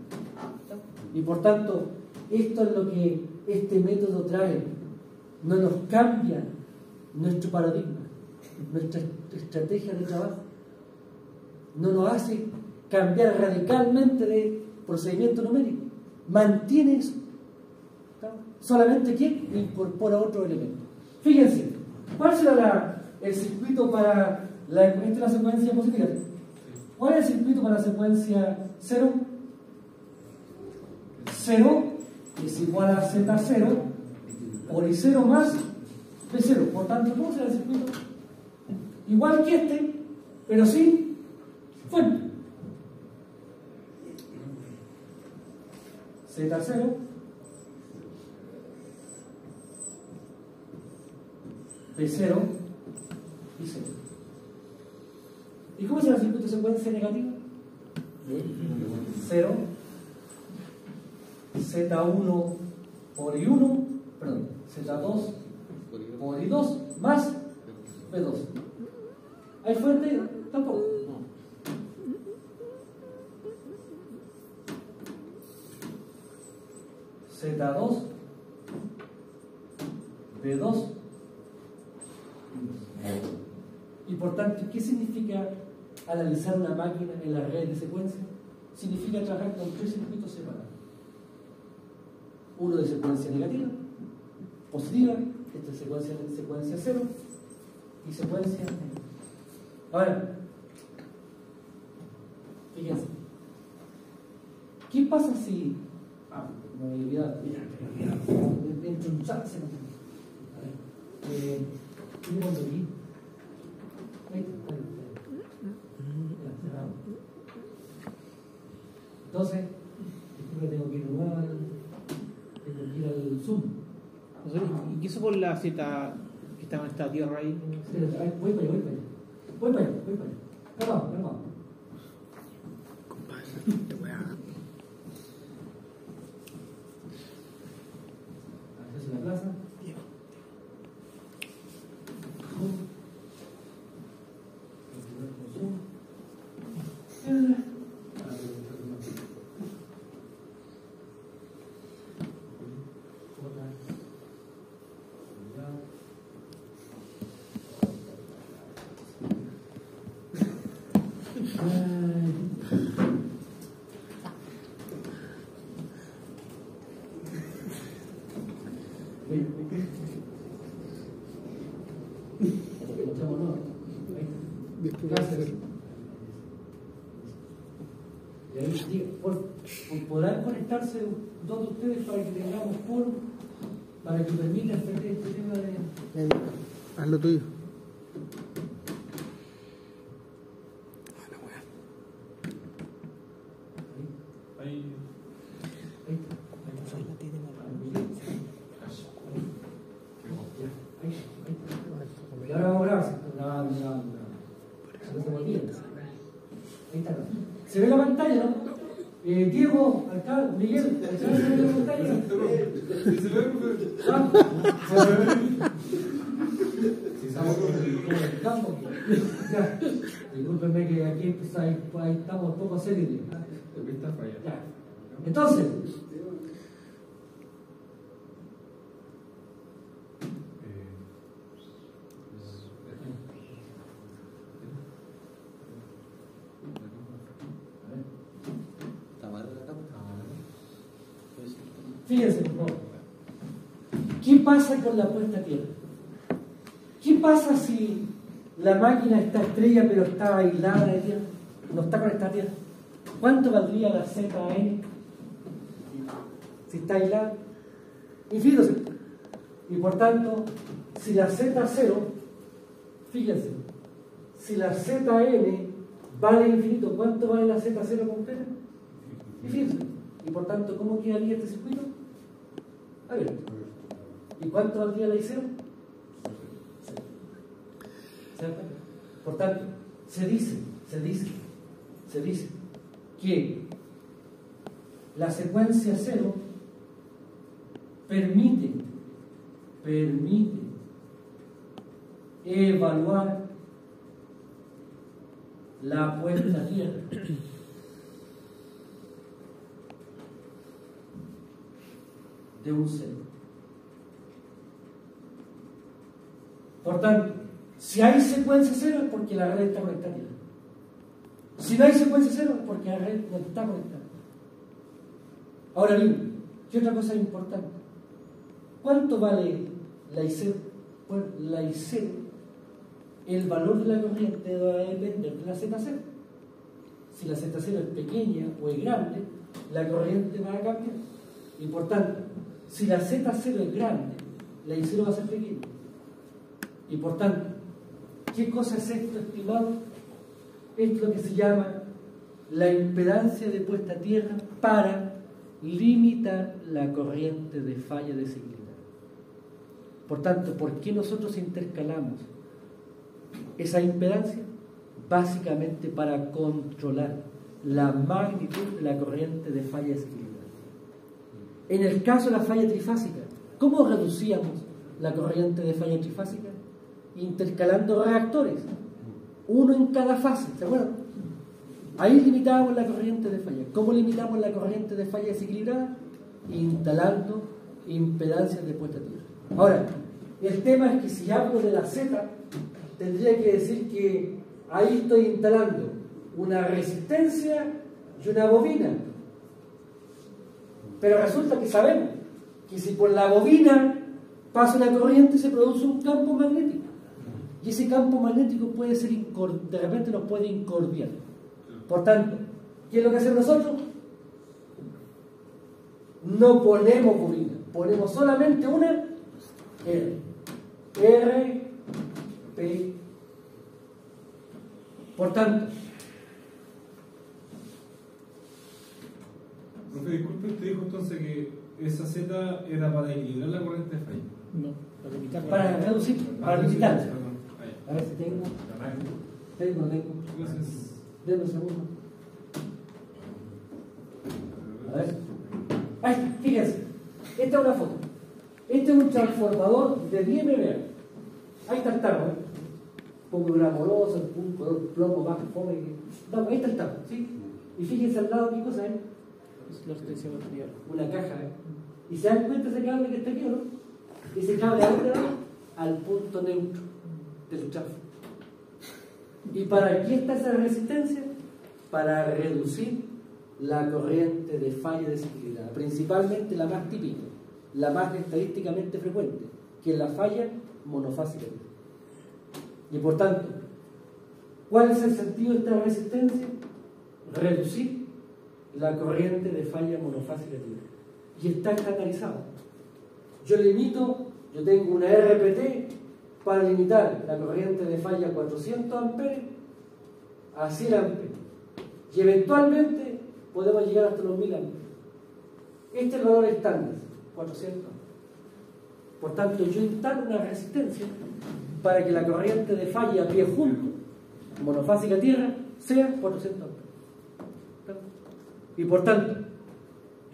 Y por tanto, esto es lo que este método trae. No nos cambia nuestro paradigma, nuestra estrategia de trabajo. No nos hace cambiar radicalmente de procedimiento numérico. Mantiene eso. Solamente que incorpora otro elemento. Fíjense, ¿cuál será el circuito para la secuencia positiva? ¿Cuál es el circuito para la secuencia 0? 0 es igual a Z0 por I0 más B0. Por tanto, ¿cómo será el circuito? Igual que este, pero sin fuente. Z0 B0 y 0. ¿Y cómo será el circuito de secuencia negativa? 0 Z1 por I1, perdón, Z2 por I2 más B2. ¿Hay fuente? Tampoco. Z2 B2. Y por tanto, ¿qué significa analizar una máquina en la red de secuencia? Significa trabajar con tres circuitos separados. Uno de secuencia negativa, positiva, esta es secuencia 0 y secuencia negativa. Ahora, fíjense, ¿qué pasa si me voy a olvidar, dentro de un chat se me ¿qué pongo aquí? Ahí. Entonces, yo tengo que ir al Zoom. ¿Y qué hizo por la cita que estaba en esta tierra ahí? Voy para allá. Calma. Acceso a la plaza. ¿Podrán conectarse dos de ustedes para que tengamos foro, para que permita este tema de... Haz lo tuyo. Ahí. Y ahora vamos a grabar. No se me olvida. Ahí está. ¿Se ve la pantalla, no? Diego, acá, Miguel, ¿se ve la pantalla? Si estamos con el campo. Ya. Discúlpenme que aquí pues, ahí estamos un poco serios. Ya. Entonces, fíjense, por favor. ¿Qué pasa con la puesta a tierra? ¿Qué pasa si la máquina está estrella pero está aislada de tierra? No está conectada a tierra. ¿Cuánto valdría la ZN si está aislada? Infinito. Y por tanto, si la Z0, fíjense, si la ZN vale infinito, ¿cuánto vale la Z0 completa? Infinito. Y por tanto, ¿cómo quedaría este circuito? A ver. ¿Y cuánto valdría la I0? ¿Se dan cuenta? Por tanto, se dice que la secuencia 0 permite evaluar la puesta a tierra. De un cero. Por tanto, si hay secuencia 0 es porque la red está conectada. Si no hay secuencia 0 es porque la red no está conectada. Ahora bien, ¿qué otra cosa es importante? ¿Cuánto vale la I0? Bueno, la I0, el valor de la corriente va a depender de la Z0. Si la Z0 es pequeña o es grande, la corriente va a cambiar. Y por tanto, si la Z0 es grande, la I0 va a ser pequeña. Y por tanto, ¿qué cosa es esto, estimado? Es lo que se llama la impedancia de puesta a tierra para limitar la corriente de falla de ciclidad. Por tanto, ¿por qué nosotros intercalamos esa impedancia? Básicamente para controlar la magnitud de la corriente de falla de ciclidad. En el caso de la falla trifásica, ¿cómo reducíamos la corriente de falla trifásica? Intercalando reactores, uno en cada fase, ¿se acuerdan? Ahí limitábamos la corriente de falla. ¿Cómo limitamos la corriente de falla desequilibrada? Instalando impedancias de puesta a tierra. Ahora, el tema es que si hablo de la Z, tendría que decir que ahí estoy instalando una resistencia y una bobina. Pero resulta que sabemos que si por la bobina pasa una corriente se produce un campo magnético. Y ese campo magnético puede ser de repente nos puede incordiar. Por tanto, ¿qué es lo que hacemos nosotros? No ponemos bobina, ponemos solamente una R. R, P. Por tanto, profe, disculpe, usted dijo entonces que esa Z era para equilibrar la corriente de falla. No, para limitar. para reducir, para limitar. Perdón. A ver si tengo. Tengo. Entonces, Denme un segundo. A ver. Ay, fíjense. Esta es una foto. Este es un transformador de 10 MVA. Ahí está el tarro, ¿eh? Un poco gramoloso, un color plomo bajo, fome. No, ahí está el tarro, ¿sí? Y fíjense al lado, ¿qué cosa es? La resistencia material. Una caja, ¿eh? Y se dan cuenta ese cable que está aquí, ¿no? Ese cable, ¿a dónde va? Al punto neutro del tráfico. ¿Y para qué está esa resistencia? Para reducir la corriente de falla de ciclidad, principalmente la más típica, la más estadísticamente frecuente, que es la falla monofásica. Y por tanto, ¿cuál es el sentido de esta resistencia? Reducir la corriente de falla monofásica tierra. Y está estandarizado. Yo tengo una RPT para limitar la corriente de falla 400 amperes a 100 amperes. Y eventualmente podemos llegar hasta los 1000 amperes. Este es el valor estándar, 400 amperes. Por tanto, yo instalo una resistencia para que la corriente de falla a pie junto, monofásica tierra, sea 400 amperes. Y por tanto,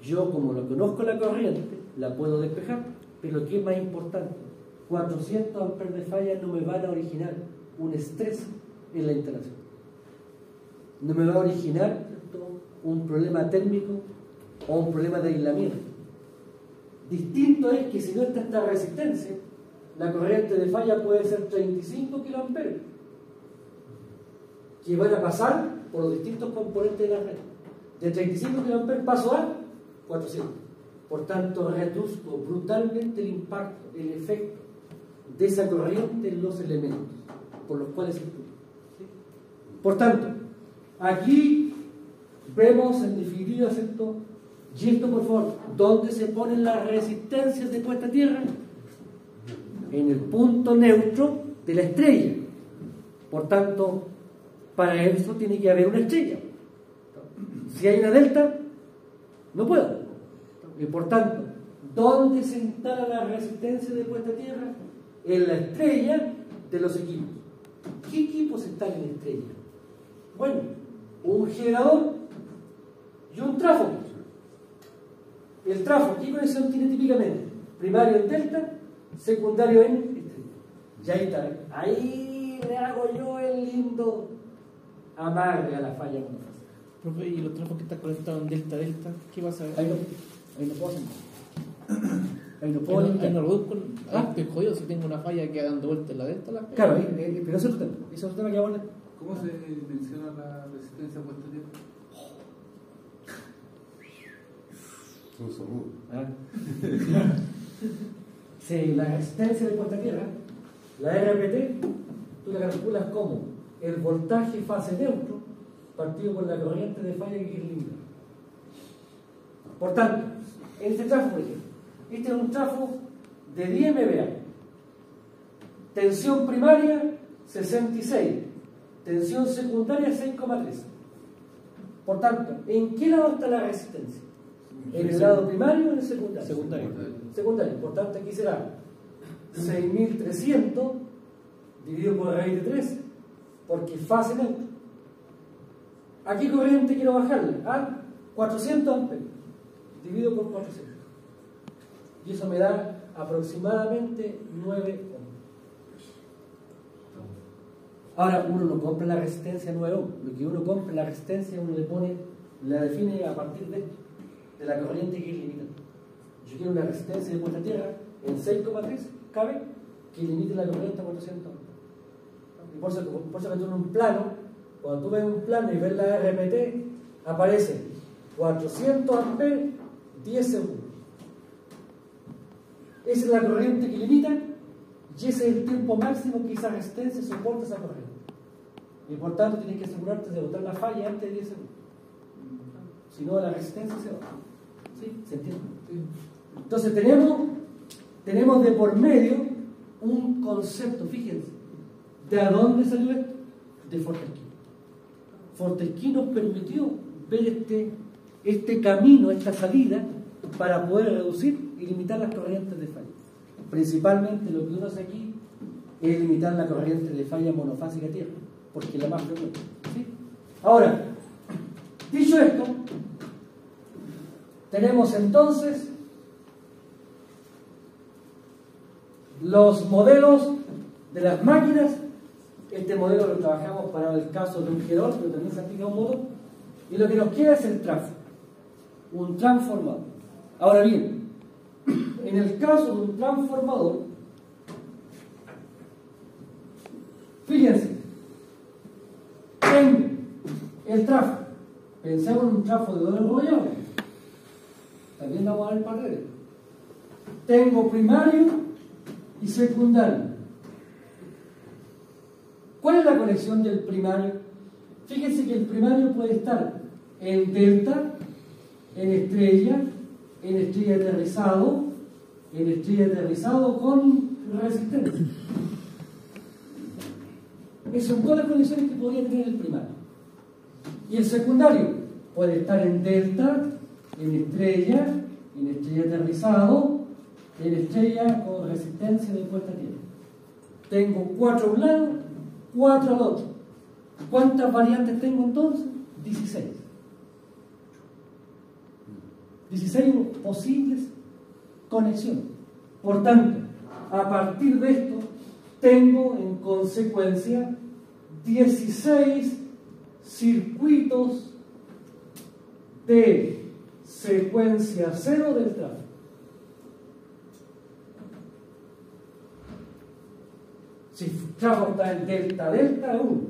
yo como lo conozco la corriente, la puedo despejar, pero lo que es más importante, 400 amperes de falla no me van a originar un estrés en la instalación. No me va a originar un problema térmico o un problema de aislamiento. Distinto es que si no está esta resistencia, la corriente de falla puede ser 35 kiloamperes, que van a pasar por los distintos componentes de la red. De 35 kiloamperes paso a 400. Por tanto, reduzco brutalmente el impacto, el efecto de esa corriente en los elementos por los cuales circula. Por tanto, aquí vemos en definitiva esto. Y esto, por favor, ¿dónde se ponen las resistencias de puesta a tierra? En el punto neutro de la estrella. Por tanto, para eso tiene que haber una estrella. Si hay una delta, no puedo. Y por tanto, ¿dónde se instala la resistencia de puesta a tierra? En la estrella de los equipos. ¿Qué equipos están en la estrella? Bueno, un generador y un tráfono. El tráfono, ¿qué conexión tiene típicamente? Primario en delta, secundario en estrella. Y ahí está. Ahí le hago yo el lindo amarre a la falla monofásica. Profe, ¿y los trafos que están conectados en delta, qué pasa? Ahí no puedo hacer nada. Ahí no puedo limitar. Ahí no reduzco. Estoy jodido si tengo una falla que dando vueltas en la delta. Claro, pero eso es otro tema. Eso es otro tema que vamos a hablar. ¿Cómo se menciona la resistencia puesta a tierra? Sí, la resistencia de puesta a tierra, la RPT, tú la calculas como el voltaje fase neutro partido por la corriente de falla que quieres limitar. Por tanto, en este trafo, por ejemplo, este es un trafo de 10 MVA. Tensión primaria 66, tensión secundaria 6,3. Por tanto, ¿en qué lado está la resistencia? ¿En el lado primario o en el secundario? Secundario. Por tanto, aquí será 6300 dividido por raíz de 3, porque es fase neutra. ¿A qué corriente quiero bajarle? A 400 amperes dividido por 400. Y eso me da aproximadamente 9 ohms. Ahora, uno no compra la resistencia 9 ohms. Lo que uno compra, la resistencia, uno le pone, la define a partir de esto, de la corriente que es limitante. Yo quiero una resistencia de puesta a tierra en 6,3, cabe, que limite la corriente a 400 amperes. Y por eso que tú en un plano, cuando tú ves un plano y ves la RPT, aparece 400 amperes, 10 segundos. Esa es la corriente que limita y ese es el tiempo máximo que esa resistencia soporta esa corriente. Y por tanto tienes que asegurarte de botar la falla antes de 10 segundos. Si no, la resistencia se va. ¿Sí? ¿Se entiende? Sí. Entonces tenemos de por medio un concepto, fíjense, ¿de a dónde salió esto? De Fortescue. Fortescue nos permitió ver este camino, esta salida, para poder reducir y limitar las corrientes de falla. Principalmente lo que uno hace aquí es limitar la corriente de falla monofásica a tierra, porque es la más frecuente. ¿Sí? Ahora, dicho esto, tenemos entonces los modelos de las máquinas. Este modelo lo trabajamos para el caso de un G2, pero también se aplica a un motor. Y lo que nos queda es el trafo, un transformador. Ahora bien, en el caso de un transformador, fíjense, tengo el trafo. Pensemos en un trafo de 2 enrollados. También vamos a ver paredes. Tengo primario y secundario. ¿Cuál es la conexión del primario? Fíjense que el primario puede estar en delta en estrella aterrizado, con resistencia. Esas son todas las condiciones que podría tener el primario. Y el secundario puede estar en delta, en estrella aterrizado, en estrella con resistencia de puesta a tierra. Tengo 4 a un lado, 4 al otro. ¿Cuántas variantes tengo entonces? 16. 16 posibles conexiones. Por tanto, a partir de esto, tengo en consecuencia 16 circuitos de secuencia 0 del tráfico. Si el tráfico está en delta, delta, 1.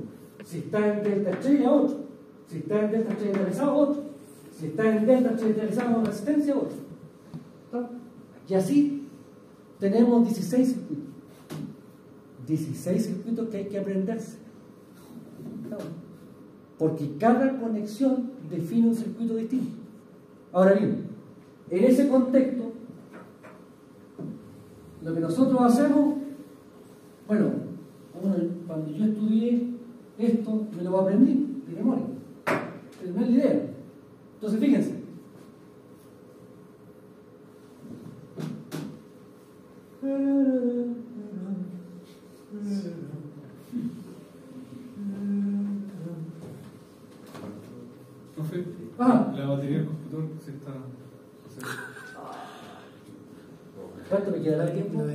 Si está en delta estrella, 8. Si está en delta estrella aterrizado, 8. Si está en delta estrella aterrizado con resistencia, 8. Y así tenemos 16 circuitos. 16 circuitos que hay que aprenderse. Porque cada conexión define un circuito distinto. Ahora bien, en ese contexto, lo que nosotros hacemos, bueno, cuando yo estudié esto, me lo aprendí de memoria. Pero no es la idea. Entonces, fíjense. Profe, Ah. la batería del computador se está... ¿Cuánto me quedará de tiempo?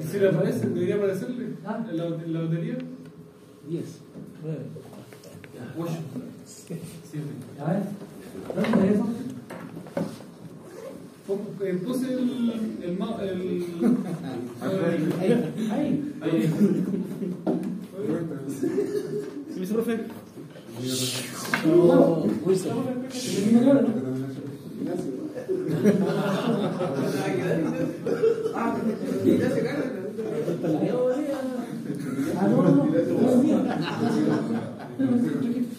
Si le aparece, debería aparecerle Ah. en la batería. 10, 9. 8, 7. A ver, ¿dónde es eso? Puse el mouse. Ahí. ¿Sí, mi profe?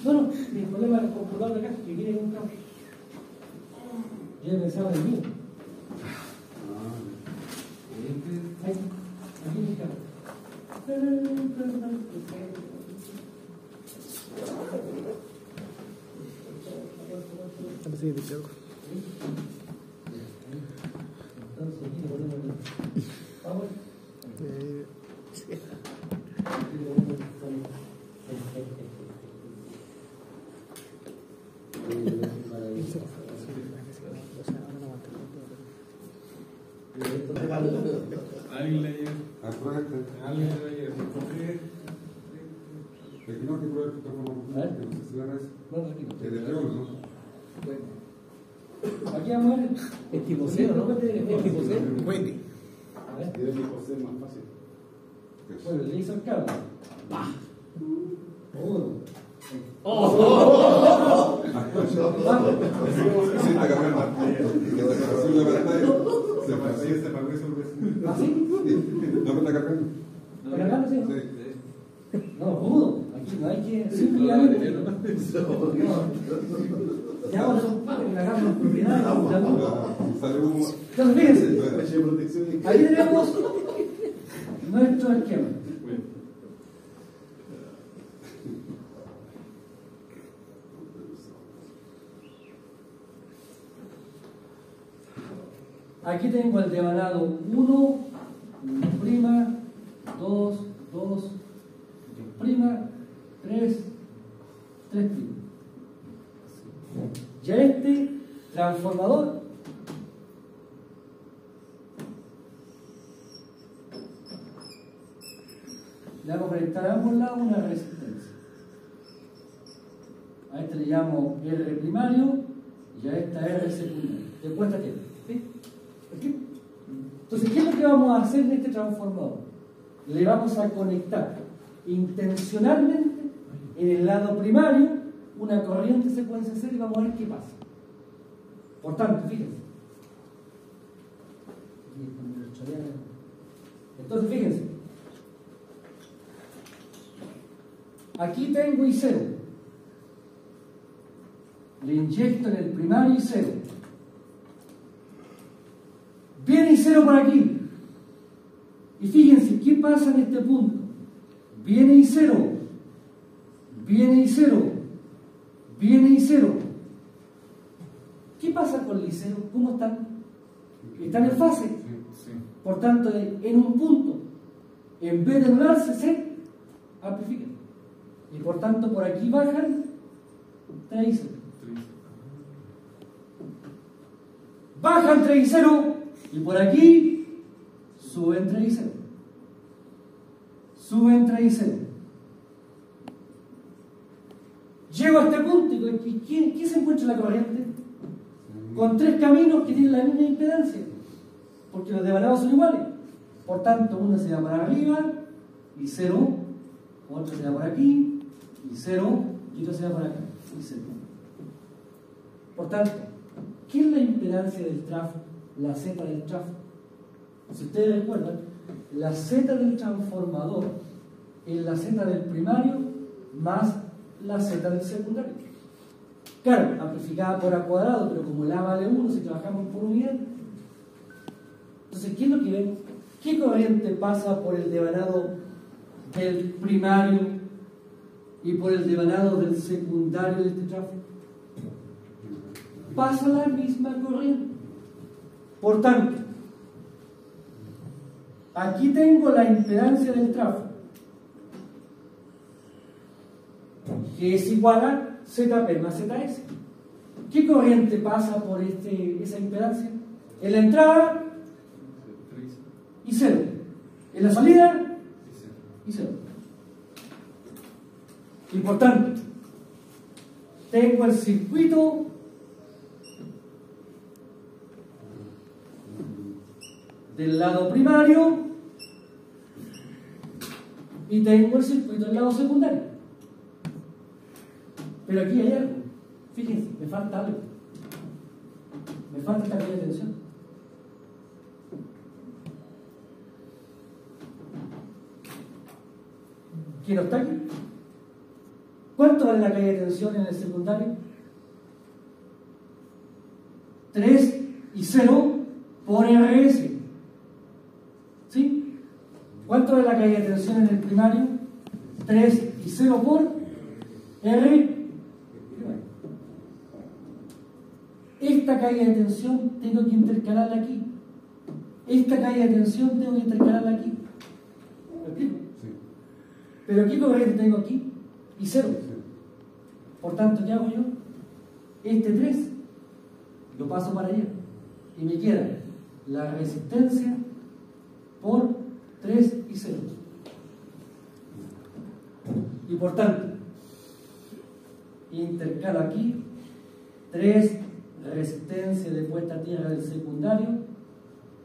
Bueno, no, mi problema es el computador de acá, que viene con un cable. Yo pensaba en el mío. Ahí, aquí mi cable. Entonces, aquí le ponemos el power. Aquí le ponemos Alguien le llega. Alguien le llega. Aquí vamos a ver. Es tipo C, ¿no? Es tipo C. A ver. Bueno, le hizo el cable. ¿Así? ¿Está cargando, sí? No, pudo. Aquí no hay que... Simplemente... Ya vamos a un par que hagamos propiedades. Entonces, fíjense. Ahí tenemos nuestro esquema. Aquí tengo el devanado 1, prima, 2, 2, prima, 3, 3 prima. Y a este transformador le vamos a conectar a ambos lados una resistencia. A este le llamo R primario y a esta R secundaria. De puesta a tierra. ¿Sí? Entonces, ¿qué es lo que vamos a hacer en este transformador? Le vamos a conectar intencionalmente en el lado primario una corriente secuencia 0 y vamos a ver qué pasa. Por tanto, fíjense. Entonces, fíjense. Aquí tengo I0. le inyecto en el primario y 0. Viene y 0 por aquí. Y fíjense, ¿qué pasa en este punto? Viene y 0. Viene y 0. Viene y 0. ¿Qué pasa con el y 0? ¿Cómo están? Están en fase. Sí. Por tanto, en un punto, en vez de anularse, se amplifican. Y por tanto, por aquí bajan 3 y 0. Bajan 3 y 0. Y por aquí suben 3 y 0. Suben 3 y 0. Llego a este punto y ¿qué se encuentra en la corriente? Con 3 caminos que tienen la misma impedancia, porque los devanados son iguales. Por tanto, uno se va para arriba y 0, otro se va por aquí y 0, y otro se va por acá y 0. Por tanto, ¿qué es la impedancia del trafo? La Z del trafo. Si ustedes recuerdan, la Z del transformador es la Z del primario más la Z del secundario. Claro, amplificada por A cuadrado, pero como el A vale 1, si trabajamos por unidad. Entonces, ¿qué es lo que vemos? ¿Qué corriente pasa por el devanado del primario y por el devanado del secundario de este trafo? Pasa la misma corriente. Por tanto, aquí tengo la impedancia del trafo, que es igual a ZP más ZS. ¿Qué corriente pasa por esa impedancia? En la entrada y 0. En la salida y 0. Y por tanto, tengo el circuito del lado primario y tengo el circuito del lado secundario. Pero aquí hay algo. Fíjense, me falta algo. Me falta esta caída de tensión. ¿Quién no está aquí? ¿Cuánto vale la caída de tensión en el secundario? 3 y 0 por RS. ¿Sí? ¿Cuánto vale la caída de tensión en el primario? 3 y 0 por R. Esta caída de tensión tengo que intercalarla aquí. Esta caída de tensión tengo que intercalarla aquí. ¿Me explico? Sí. Pero ¿qué corriente tengo aquí? Y 0. Por tanto, ¿qué hago yo? Este 3 lo paso para allá. Y me queda la resistencia por 3 y 0. Y por tanto, intercalo aquí 3 resistencia de puesta a tierra del secundario,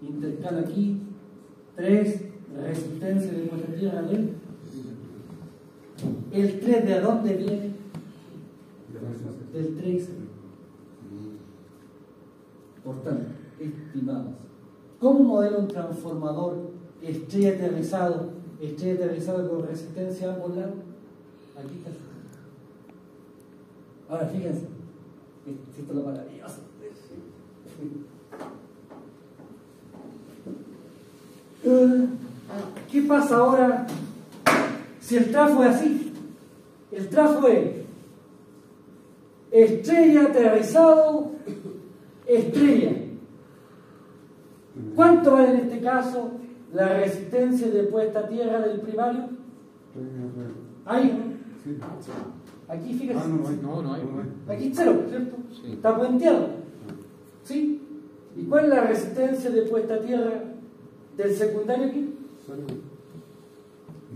intercalo aquí 3 resistencia de puesta a tierra del. ¿El 3 de dónde viene? Del 3. Por tanto, estimados, ¿cómo modelo un transformador estrella aterrizado con resistencia a ambos lados? Aquí está. Ahora fíjense, esto es lo maravilloso. ¿Qué pasa ahora si el trafo es así? El trafo es estrella aterrizado, estrella. ¿Cuánto vale en este caso la resistencia de puesta a tierra del primario? Ahí. Aquí, fíjense. No hay. Aquí es 0, ¿cierto? Sí. Está puenteado. ¿Sí? ¿Y cuál es la resistencia de puesta a tierra del secundario aquí?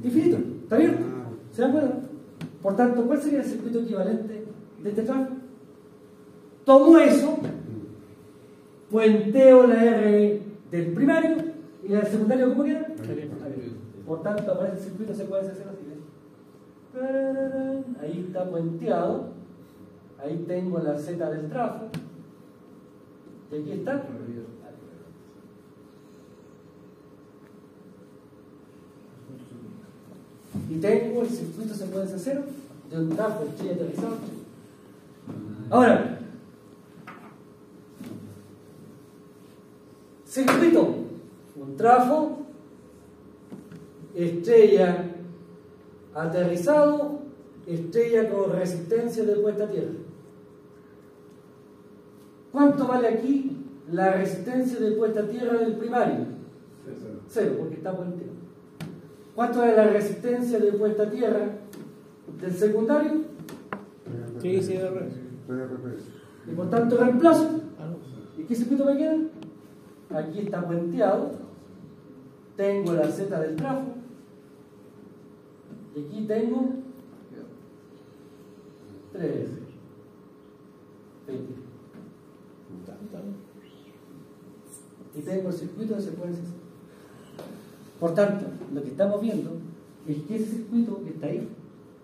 Infinito. ¿Está bien? ¿Se dan cuenta? Por tanto, ¿cuál sería el circuito equivalente de este trafo? Tomo eso, puenteo la R del primario y la del secundario, ¿cómo queda? Por tanto, aparece el circuito, se puede hacer así. Ahí está puenteado, ahí tengo la Z del trafo, y aquí está. Y tengo el circuito, se puede hacer de un trafo estrella aterrizado. Ahora, trafo, estrella aterrizado, estrella con resistencia de puesta a tierra. ¿Cuánto vale aquí la resistencia de puesta a tierra del primario? Cero, porque está puenteado. ¿Cuánto es la resistencia de puesta a tierra del secundario? Sí, sí, Y por tanto reemplazo. ¿Y qué circuito me queda? Aquí está puenteado. Tengo la Z del trafo. Y aquí tengo 3. 20. Y tengo el circuito de secuencias. Por tanto, lo que estamos viendo es que ese circuito que está ahí,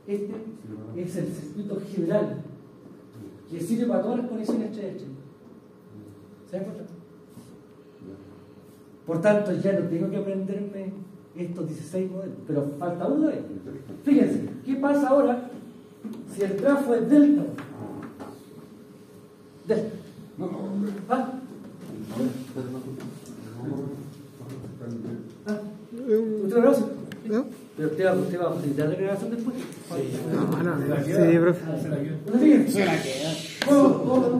este es el circuito general, que sirve para todas las conexiones estrechas. ¿Se dan cuenta? Por tanto, ya no tengo que aprenderme estos 16 modelos, pero falta uno de ellos. Fíjense, ¿qué pasa ahora si el trafo es delta? Delta. ¿Ah? ¿Usted lo conoce? ¿No? Pero usted va a facilitar la grabación después. Sí, profe. ¿Una sigue? Se la queda.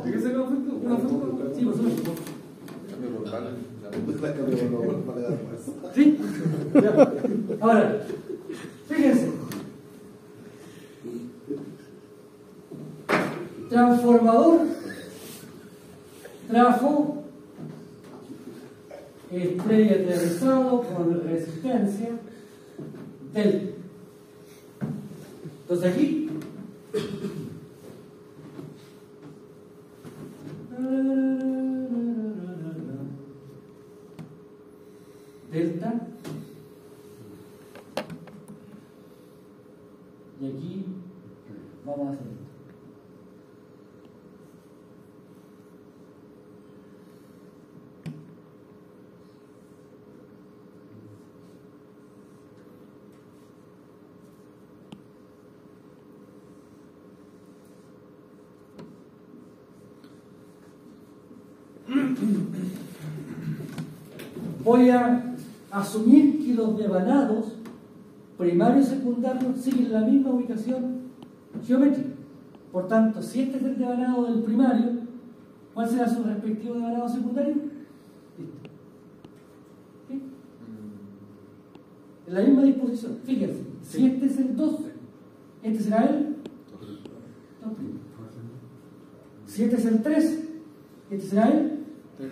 ¿Qué se quedó? ¿Una foto? Sí, por supuesto. ¿Sí? Ya. Ahora, fíjense. Transformador, trafo, estrella aterrizado con resistencia delta. Entonces aquí delta y aquí vamos a hacer esto. Voy a asumir que los devanados primarios y secundarios siguen la misma ubicación geométrica. Por tanto, si este es el devanado del primario, ¿cuál será su respectivo devanado secundario? Listo. ¿Sí? En la misma disposición. Fíjense, si este es el 2, este será el 2'. Si este es el 3, este será el 3'.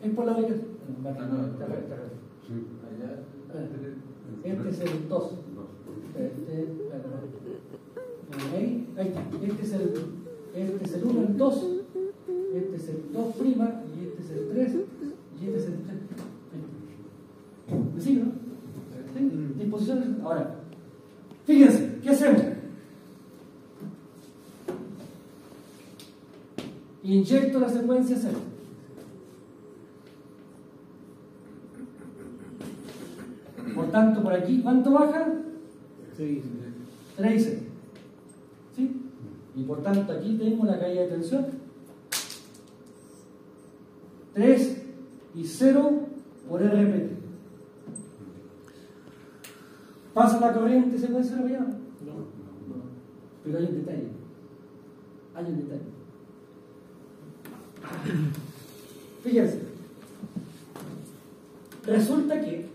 Es por la ubicación. Este es el 2. Ahí está. Este es el 1, el 2. Este es el 2', y este es el 3, y este es el 3. ¿Me sigue, no? ¿Sí? Disposiciones. Ahora, fíjense, ¿qué hacemos? Inyecto la secuencia 0. Por tanto, por aquí, ¿cuánto baja? 3 y 6. ¿Sí? Y por tanto, aquí tengo la caída de tensión. 3 y 0 por RPT. ¿Pasa la corriente secuencia de la mañana? No. Pero hay un detalle. Hay un detalle. Fíjense. Resulta que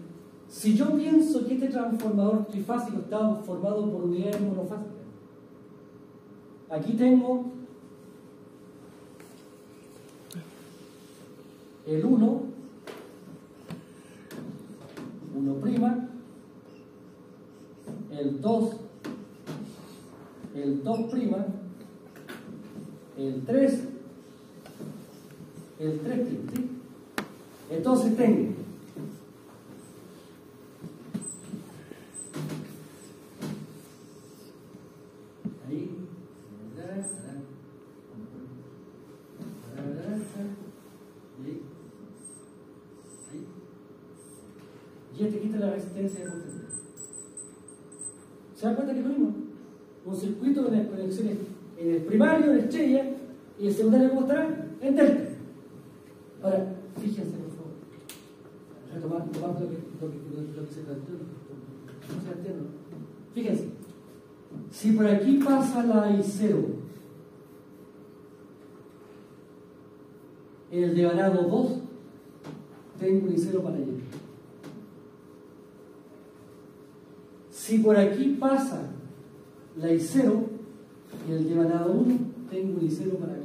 si yo pienso que este transformador trifásico está formado por unidades monofásicas, aquí tengo el 1, 1', el 2, el 2', el 3, el 3', ¿sí? Entonces tengo ahí, y este quita la resistencia de potencia. ¿Se dan cuenta que es lo mismo? Un circuito de las conexiones en el primario, en estrella, y el secundario, ¿cómo estará? En delta. Ahora, fíjense, por favor. Retomando. más lo que se planteó. No se entiende. Fíjense, si por aquí pasa la I0, en el devanado 2, tengo un I0 para allá. Si por aquí pasa la I0, en el devanado 1, tengo un I0 para acá.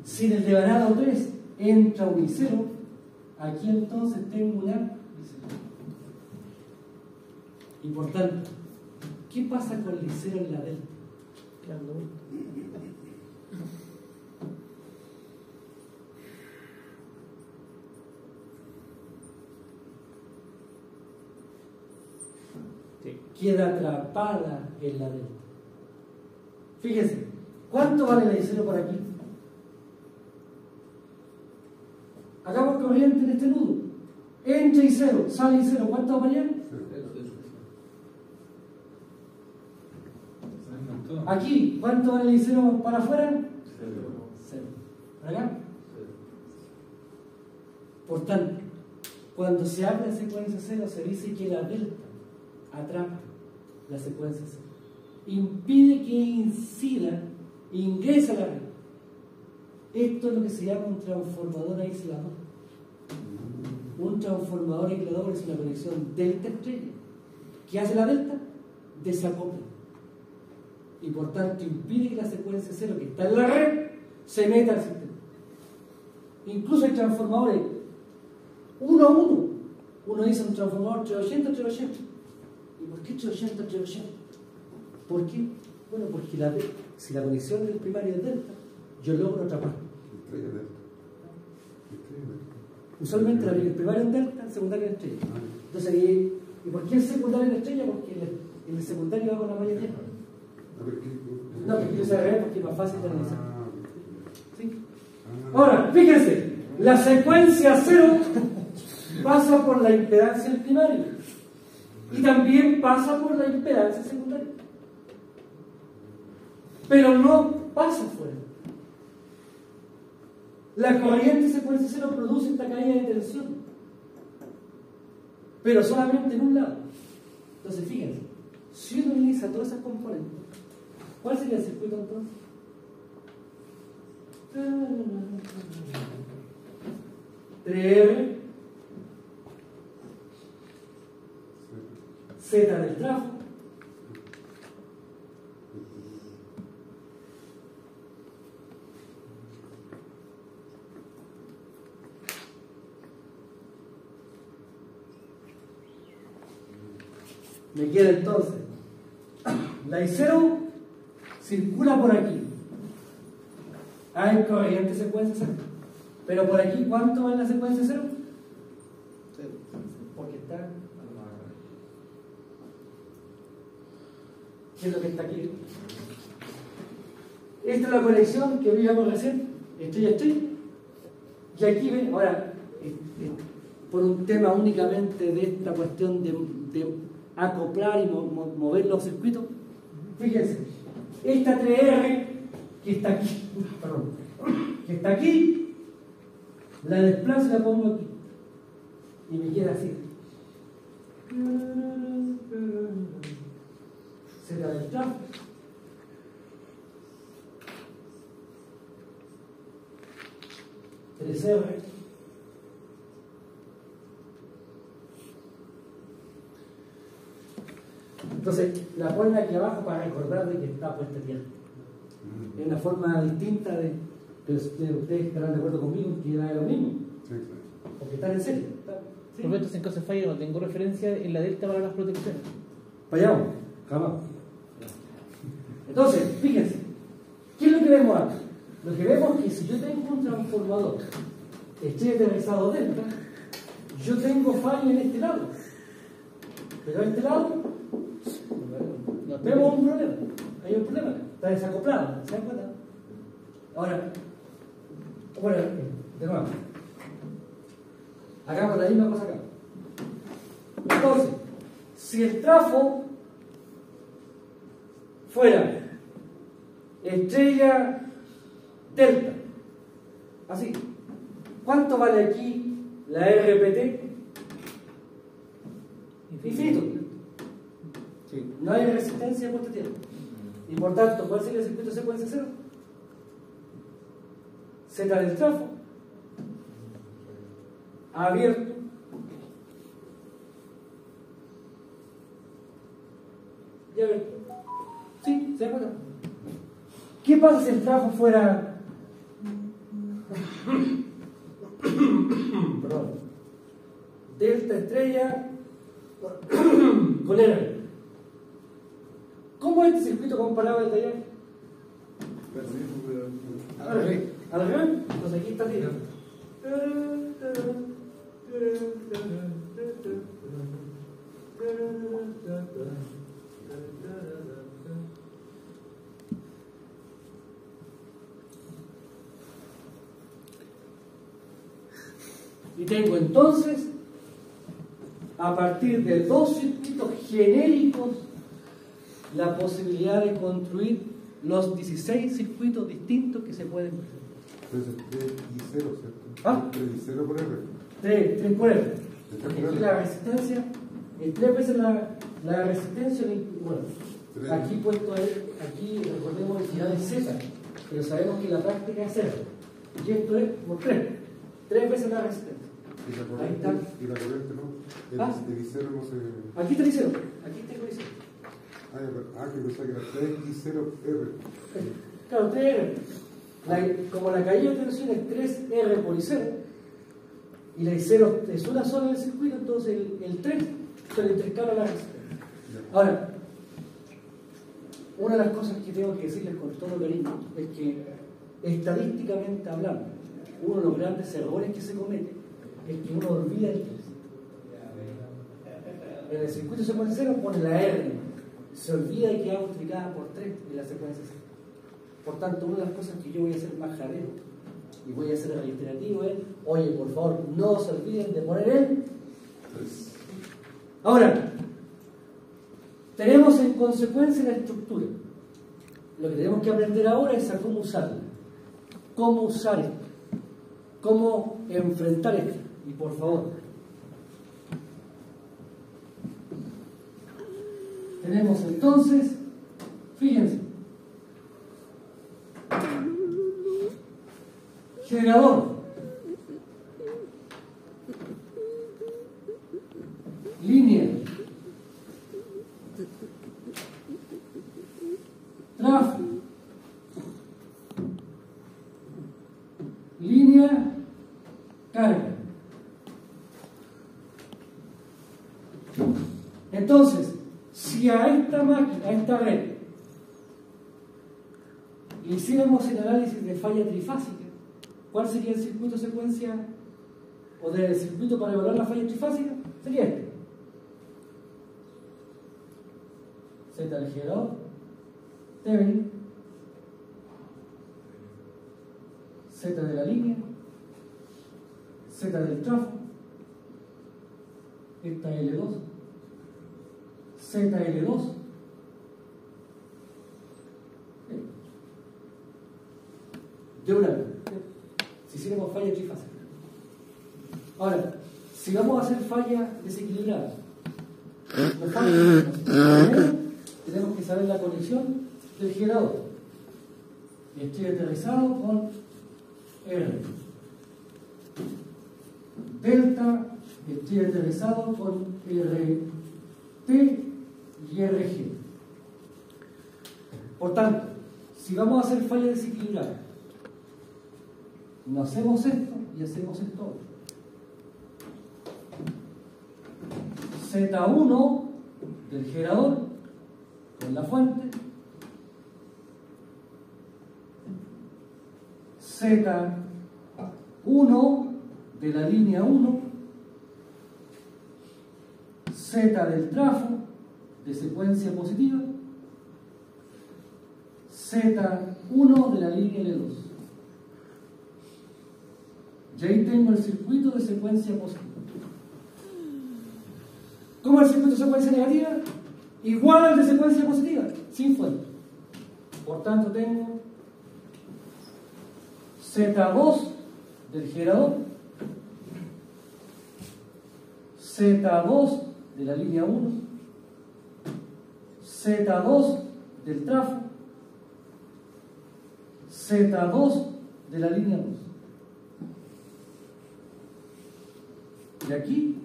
Si en el devanado 3 entra un I0, aquí entonces tengo una I0. Y por tanto, ¿qué pasa con el I0 en la delta? Queda atrapada en la delta. Fíjense, ¿cuánto vale la I0 por aquí? Hagamos corriente en este nudo. Entra I0, sale I0, ¿cuánto va para allá? Aquí, ¿cuánto vale la I0 para afuera? 0. ¿Para acá? Por tanto, cuando se habla de secuencia 0, se dice que la delta atrapa la secuencia 0. Impide que ingrese a la red. Esto es lo que se llama un transformador aislador. Un transformador aislador es una conexión delta-estrella. ¿Qué hace la delta? Desacopla. Y por tanto impide que la secuencia 0 que está en la red se meta al sistema. Incluso hay transformadores 1 a 1. Uno dice un transformador 380-380. ¿Y por qué 380-380? ¿Por qué? Bueno, porque si la conexión del primario es delta, yo logro atrapar. Usualmente el primario en delta, el secundario en estrella. Entonces, ¿y por qué el secundario en estrella? Porque el secundario va con la mayoría. No, porque yo sé al revés porque es más fácil de analizar. ¿Sí? Ahora, fíjense, la secuencia 0 pasa por la impedancia del primario y también pasa por la impedancia secundaria, pero no pasa fuera. La corriente secuencia 0 produce esta caída de tensión, pero solamente en un lado. Entonces, fíjense, si uno utiliza todas esas componentes, ¿cuál sería el circuito entonces? TR, Z del trafo, me queda entonces la I0 circula por aquí, hay corriente secuencia 0, pero por aquí ¿cuánto va en la secuencia 0? 0, porque está. ¿Qué es lo que está aquí? Esta es la conexión que vimos recién, estrella-estrella. Y aquí ven, ahora, por un tema únicamente de esta cuestión de acoplar y mover los circuitos, fíjense, esta 3R que está aquí, perdón, que está aquí, la desplazo y la pongo aquí. Y me queda así. Z del trafo. R. Entonces, la ponen aquí abajo para recordar de que está puesta tierra. Es una forma distinta de que ustedes estarán de acuerdo conmigo que era lo mismo. Porque están en serio. ¿Sí? Por ejemplo, en caso de falla no tengo referencia en la delta para las protecciones. Para allá, jamás. Entonces, fíjense, ¿qué es lo que vemos acá? Lo que vemos es que si yo tengo un transformador estoy aterrizado delta, yo tengo falla en este lado. Pero en este lado vemos un problema. Hay un problema. Está desacoplado. ¿Se dan cuenta? Ahora, bueno, de nuevo. Hagamos la misma cosa acá. Entonces, si el trafo fuera estrella delta, así, ¿cuánto vale aquí la RPT, infinito. Sí. No hay resistencia por este tiempo. Y por tanto, ¿cuál sería el circuito de secuencia cero? Z del trafo abierto y abierto. ¿Sí? ¿Se dan cuenta? ¿Qué pasa si el trafo fuera perdón, delta estrella con R? ¿Cómo es este circuito comparado al taller? Al revés. Al revés. Entonces aquí está tirando. Y tengo entonces, a partir de dos circuitos genéricos, la posibilidad de construir los 16 circuitos distintos que se pueden ver. Entonces 3 y 0, ¿cierto? ¿Ah? 3 y 0 por R. 3 por R. Porque Aquí la resistencia, 3 veces la resistencia, bueno, aquí puesto aquí recordemos el final es Z, pero sabemos que la práctica es 0. Y esto es por 3 veces la resistencia. Y la corriente, Ahí está. y la corriente no. El I0 no se. Aquí está el I0. Aquí está el I0. Que pensaba que era 3 y 0 R. Claro, 3R. Como la caída de tensión es 3R por I0, y la I0 es una sola en el circuito, entonces el 3 se le intercala a la resistencia. Ahora, una de las cosas que tengo que decirles con todo cariño es que, estadísticamente hablando, uno de los grandes errores que se comete es que uno olvida el 3. En el circuito secuencia 0 pone la R, se olvida de que A multiplicada por 3 en la secuencia 0. Por tanto, una de las cosas que yo voy a hacer más jarero y voy a hacer reiterativo es: oye, por favor, no se olviden de poner el 3. Ahora, tenemos en consecuencia la estructura. Lo que tenemos que aprender ahora es a cómo usarla, cómo usar esto, cómo enfrentar esto. Y por favor, tenemos entonces, fíjense, generador, línea, tráfico, línea, carga. Entonces, si a esta máquina, a esta red, le hiciéramos el análisis de falla trifásica, ¿cuál sería el circuito secuencia o del circuito para evaluar la falla trifásica? Sería este. Z del generador, Thevenin, Z de la línea, Z del trafo, esta L2, ZL2, de una vez, si hiciéramos falla trifásica. Ahora, si vamos a hacer falla desequilibrada, primero tenemos que saber la conexión del generador. Estoy aterrizado con R. Delta, estoy aterrizado con RT y RG. Por tanto, si vamos a hacer falla desequilibrada, no hacemos esto y hacemos esto. Z1 del generador con la fuente, Z1 de la línea 1, Z del trafo de secuencia positiva, Z1 de la línea L2. Y ahí tengo el circuito de secuencia positiva. ¿Cómo es el circuito de secuencia negativa? Igual al de secuencia positiva, sin fuente. Por tanto, tengo Z2 del generador, Z2 de la línea 1, Z2 del trafo, Z2 de la línea 2. Y aquí,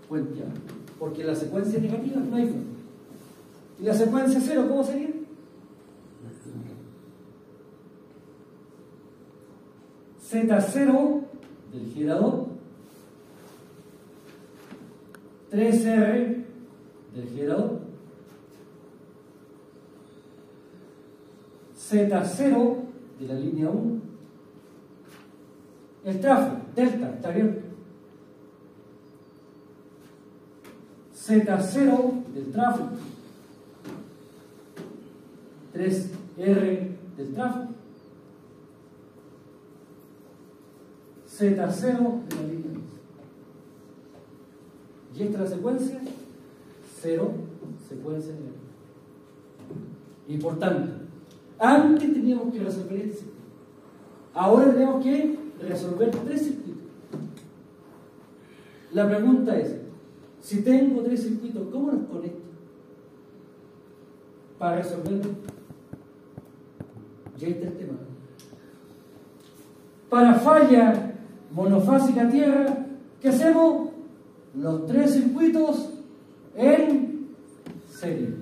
puente A, porque la secuencia negativa no hay fuente. ¿Y la secuencia 0 cómo sería? Z0 del generador, 3R del generador, Z0 de la línea 1, el tráfico, delta, está bien, Z0 del tráfico, 3R del tráfico, Z0 de la línea 2. Y esta es la secuencia 0, secuencia negativa. Y por tanto, antes teníamos que resolver este circuito. Ahora tenemos que resolver 3 circuitos. La pregunta es, si tengo 3 circuitos, ¿cómo los conecto? Para resolverlo. Ya está el tema. Para falla monofásica tierra, ¿qué hacemos? Los 3 circuitos en serie.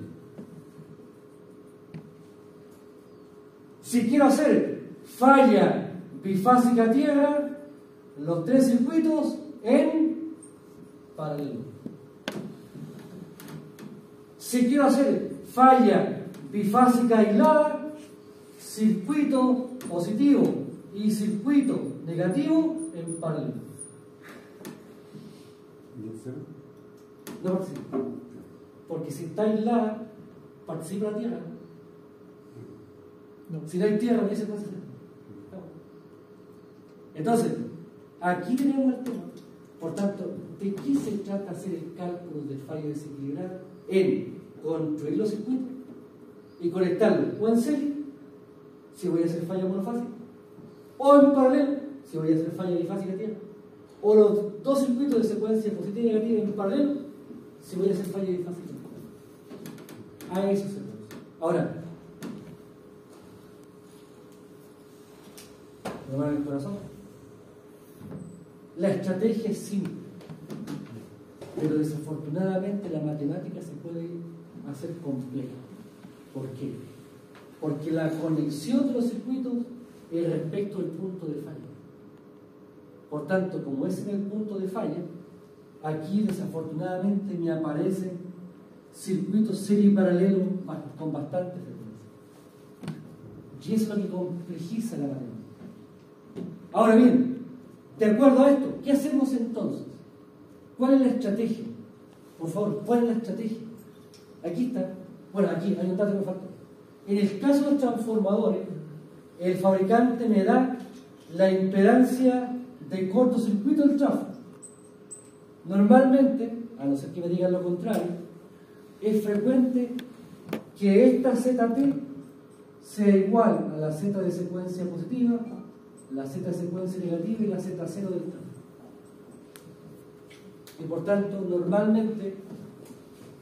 Si quiero hacer falla bifásica tierra, los 3 circuitos en paralelo. Si quiero hacer falla bifásica aislada, circuito positivo y circuito negativo en paralelo. ¿Y el 0? No participa. Porque si está aislada, participa la tierra. No. Si no hay tierra, no hay secuencia. Entonces, aquí tenemos el tema. Por tanto, ¿de qué se trata hacer el cálculo del fallo desequilibrado? En construir los circuitos y conectarlos o en serie, si voy a hacer falla monofásica, o en paralelo, si voy a hacer falla bifásica tierra, o los 2 circuitos de secuencia positiva y negativa en paralelo, si voy a hacer falla bifásica. A eso se trata. Ahora, ¿me van en el corazón? La estrategia es simple, pero desafortunadamente la matemática se puede hacer compleja. ¿Por qué? Porque la conexión de los circuitos es respecto al punto de falla. Por tanto, como es en el punto de falla, aquí desafortunadamente me aparecen circuitos serie y paralelo con bastante frecuencia. Y eso es lo que complejiza la matemática. Ahora bien, de acuerdo a esto, ¿qué hacemos entonces? ¿Cuál es la estrategia? Por favor, ¿cuál es la estrategia? Aquí está. Bueno, aquí hay un dato que me faltó. En el caso de los transformadores, el fabricante me da la impedancia de cortocircuito del tráfico. Normalmente, a no ser que me digan lo contrario, es frecuente que esta ZT sea igual a la Z de secuencia positiva, la Z de secuencia negativa y la Z0 del tráfico. Y por tanto, normalmente,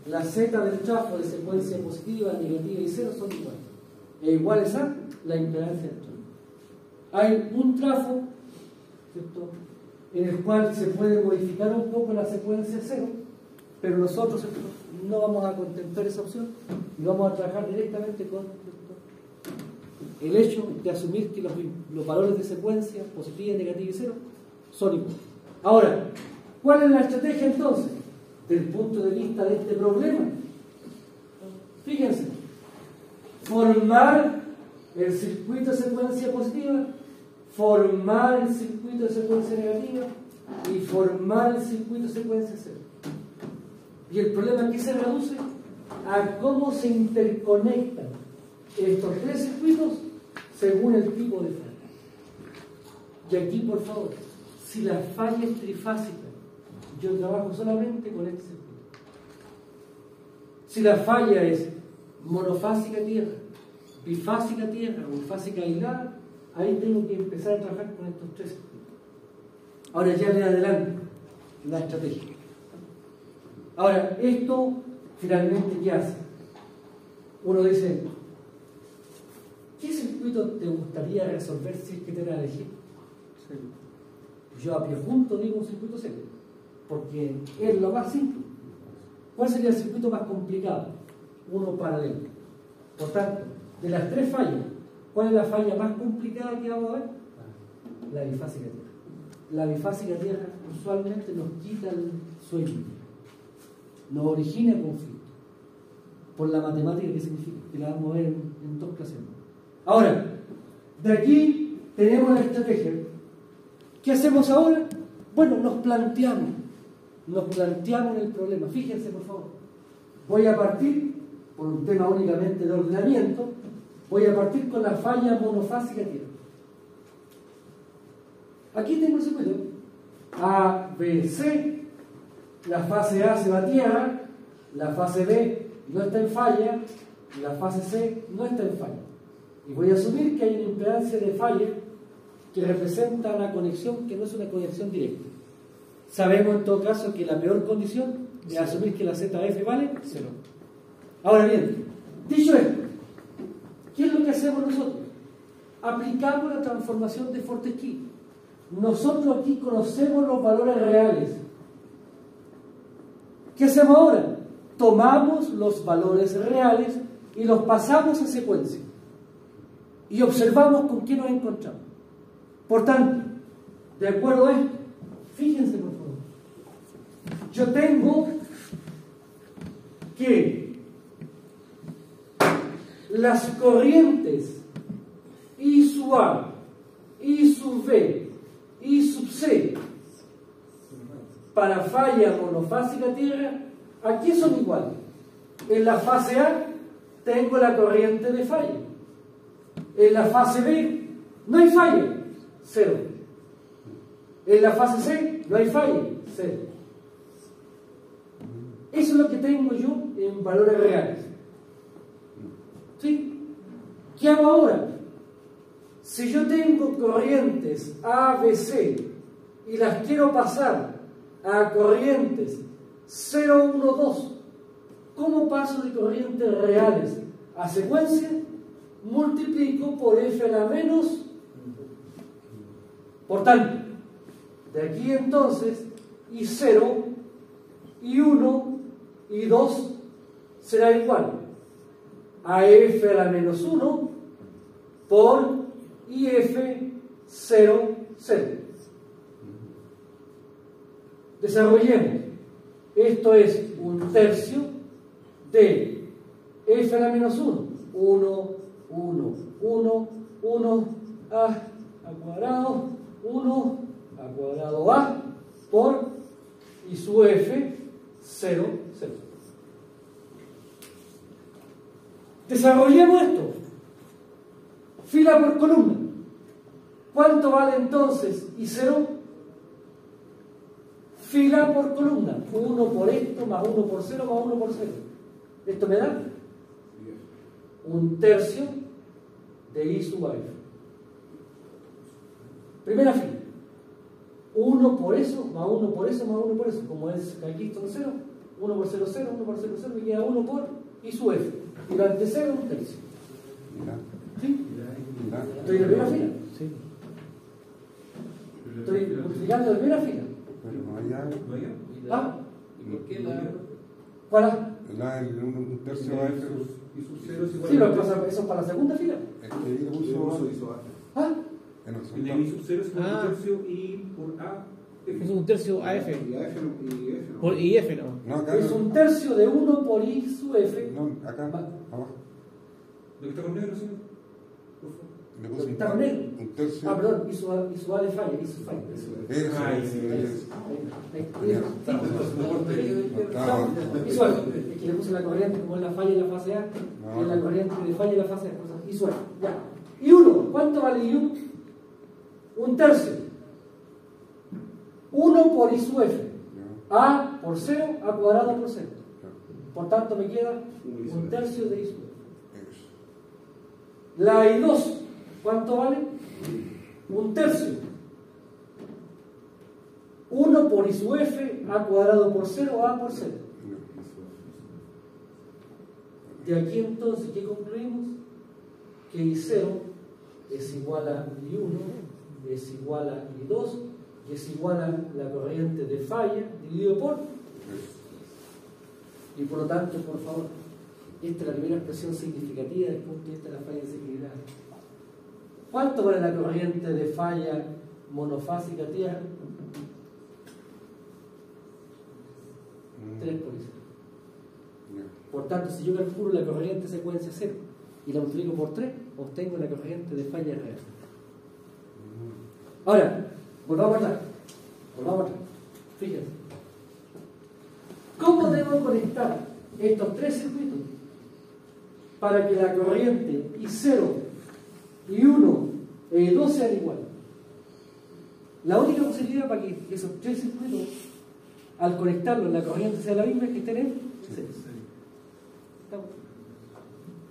la Z del trafo de secuencia positiva, negativa y 0 son iguales. E iguales a la impedancia del trafo. Hay un trafo, ¿cierto?, en el cual se puede modificar un poco la secuencia 0, pero nosotros, ¿cierto?, no vamos a contemplar esa opción y vamos a trabajar directamente con, ¿cierto?, el hecho de asumir que los valores de secuencia positiva, negativa y 0 son iguales. Ahora, ¿cuál es la estrategia entonces? Del punto de vista de este problema, fíjense, formar el circuito de secuencia positiva, formar el circuito de secuencia negativa y formar el circuito de secuencia 0. Y el problema aquí se reduce a cómo se interconectan estos 3 circuitos según el tipo de falla. Y aquí, por favor, si la falla es trifásica, yo trabajo solamente con este circuito. Si la falla es monofásica tierra, bifásica tierra o bifásica aislada, ahí tengo que empezar a trabajar con estos 3 circuitos. Ahora ya le adelanto la estrategia. Ahora, esto finalmente, ¿qué hace? Uno dice, ¿qué circuito te gustaría resolver si es que te la elegir? Yo a pie junto digo un circuito serio, porque es lo más simple. ¿Cuál sería el circuito más complicado? Uno paralelo. Por tanto, de las tres fallas, ¿cuál es la falla más complicada que vamos a ver? La bifásica tierra. La bifásica tierra usualmente nos quita el sueño, nos origina conflicto, por la matemática que significa, que la vamos a ver en dos clases. Ahora, de aquí tenemos la estrategia. ¿Qué hacemos ahora? Bueno, nos planteamos el problema. Fíjense, por favor. Voy a partir, por un tema únicamente de ordenamiento, voy a partir con la falla monofásica tierra. Aquí tengo el circuito. A, B, C. La fase A se va a tierra, la fase B no está en falla, la fase C no está en falla. Y voy a asumir que hay una impedancia de falla que representa una conexión que no es una conexión directa. Sabemos en todo caso que la peor condición es asumir que la ZF vale 0. Ahora bien, dicho esto, ¿qué es lo que hacemos nosotros? Aplicamos la transformación de Fortescue. Nosotros aquí conocemos los valores reales. ¿Qué hacemos ahora? Tomamos los valores reales y los pasamos a secuencia. Y observamos con qué nos encontramos. Por tanto, de acuerdo a esto, fíjense por favor, yo tengo que las corrientes I sub A, I sub B, I sub C para falla monofásica tierra, aquí son iguales. En la fase A tengo la corriente de falla. En la fase B no hay falla, 0. En la fase C no hay falla, 0. Eso es lo que tengo yo en valores reales. ¿Sí? ¿Qué hago ahora? Si yo tengo corrientes A, B, C y las quiero pasar a corrientes 0, 1, 2, ¿cómo paso de corrientes reales a secuencia? Multiplico por F a la menos. Por tanto, de aquí entonces, I0, I1, I2 será igual a F a la menos 1 por IF 0, 0. Desarrollemos. Esto es un tercio de F a la menos 1. 1, 1, 1, 1, A cuadrado, 1 A cuadrado A por I sub F 0, 0. Desarrollemos esto. Fila por columna. ¿Cuánto vale entonces I0? Fila por columna. 1 por esto, más 1 por 0, más 1 por 0. ¿Esto me da? Un tercio de I sub F. Primera fila. 1 por eso, más 1 por eso, más 1 por eso. Como es que aquí son 0, 1 por 0, 0, 1 por 0, 0, me queda 1 por I sub F. Durante 0, un tercio. ¿Sí? ¿Estoy en la primera fila? Sí. Estoy multiplicando la primera fila. Pero no hay algo. ¿Ah? ¿Y por qué la ¿Cuál A? Un tercio va a ser. Sí, lo que pasa, eso es para la segunda fila. Es que ahí le puso. ¿Ah? En el El de I sub 0 es un Ah. tercio y por A. Es un tercio AF. y F no? Por IF, ¿no? No, acá. Es un tercio de 1 por I sub F. No, acá. Abajo. ¿Lo que está con negro, señor? Por favor. Le puse Está con negro. un tercio. Ah, perdón, I sub A de falla, I sub falla. Eso, Ay, sí, eso. I sub F. Es que le puse la corriente como es la falla y la fase A. Y es la corriente de falla y la fase A. I sub F. Ya. Y 1, ¿cuánto vale I1? Un tercio. 1 por I sub F. A por 0, A cuadrado por 0. Por tanto me queda un tercio de I sub F. La I2, ¿cuánto vale? Un tercio. 1 por I sub F, A cuadrado por 0, A por 0. De aquí entonces, ¿qué concluimos? Que I0 es igual a I1, es igual a I2, y es igual a la corriente de falla dividido por. Y por lo tanto, por favor, esta es la primera expresión significativa desde el punto de vista de la falla desequilibrada. ¿Cuánto vale la corriente de falla monofásica tierra? 3 por I0. Por tanto, si yo calculo la corriente secuencia 0 y la multiplico por 3, obtengo la corriente de falla real. Ahora, volvamos atrás. Fíjense. ¿Cómo debo conectar estos 3 circuitos para que la corriente I0, I1 e I2 sean iguales? La única posibilidad para que esos 3 circuitos, al conectarlos, la corriente sea la misma, es que estén en series.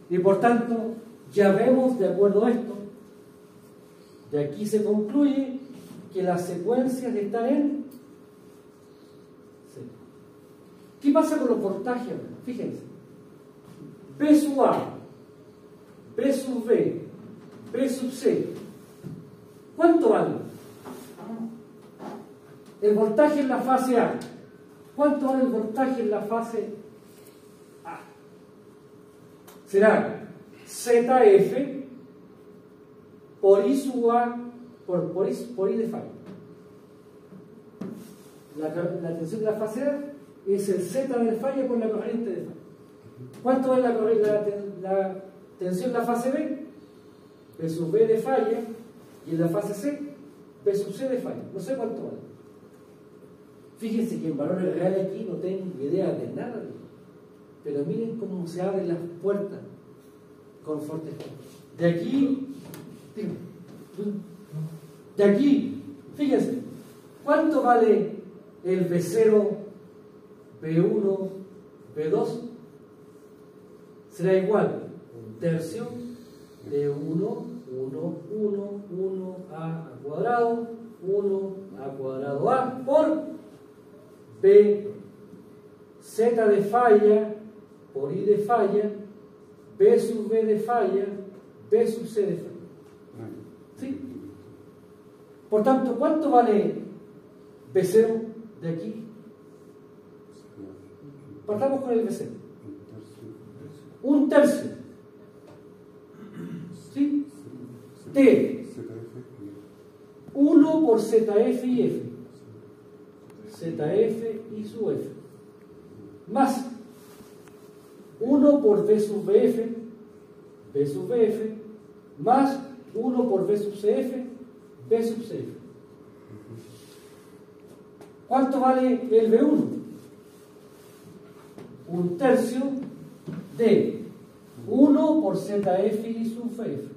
Y por tanto, ya vemos, de acuerdo a esto, de aquí se concluye que las secuencias están en serie. ¿Qué pasa con los voltajes? Fíjense. P sub A, P sub B, P sub C. ¿Cuánto vale? El voltaje en la fase A. ¿Cuánto vale el voltaje en la fase A? Será ZF por I sub A por I de falla. La tensión de la fase A es el Z de falla por la corriente de falla. ¿Cuánto vale la tensión en la fase B? P sub B de falla, y en la fase C, P sub C de falla. No sé cuánto vale. Fíjense que en valores reales aquí no tengo idea de nada de eso. Pero miren cómo se abren las puertas con Fortescue. De aquí, fíjense, ¿cuánto vale el B0, B1, B2? Será igual, tercio de 1 a cuadrado, 1 a cuadrado A por B, Z de falla por I de falla, B sub B de falla, B sub C de falla. ¿Sí? Por tanto, ¿cuánto vale B0 de aquí? Partamos con el B0. Un tercio. ¿Sí? T. 1 por ZF y F. ZF y sub F. Más 1 por B sub BF, B sub BF, más 1 por B sub CF, B sub CF. ¿Cuánto vale el B1? Un tercio de 1 por ZF y sub FF,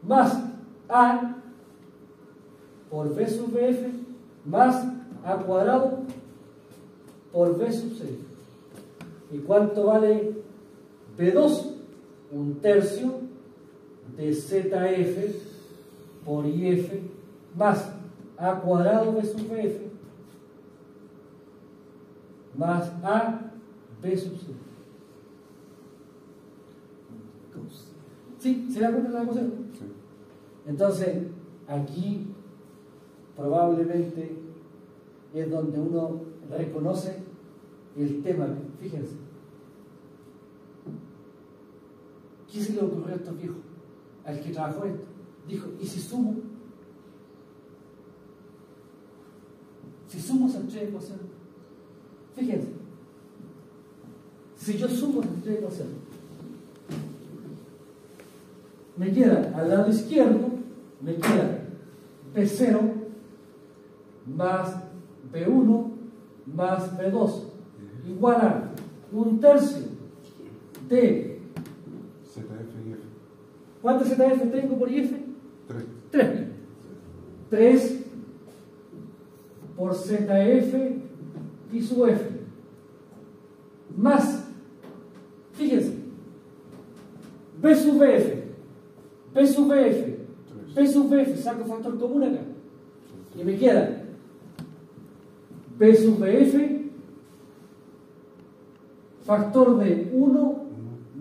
más A por B sub BF, más A cuadrado por B sub C. ¿Y cuánto vale B2? Un tercio de ZF por IF más A cuadrado B sub BF más A B sub C. ¿Sí? ¿Se da cuenta de la cosa? Sí. Entonces, aquí probablemente es donde uno reconoce el tema. Fíjense, ¿qué se le ocurrió a estos viejos? Al que trabajó esto, dijo: ¿y si sumo? Si sumo esas 3 ecuaciones, fíjense, si yo sumo esas 3 ecuaciones, me queda al lado izquierdo, me queda B0 más B1 más B2 igual a un tercio de ZF y F. ¿Cuántos ZF tengo por IF? 3. 3 por ZF y sub F más, fíjense, B sub BF, B sub BF, B sub BF, saco factor común acá y me queda B sub BF factor de 1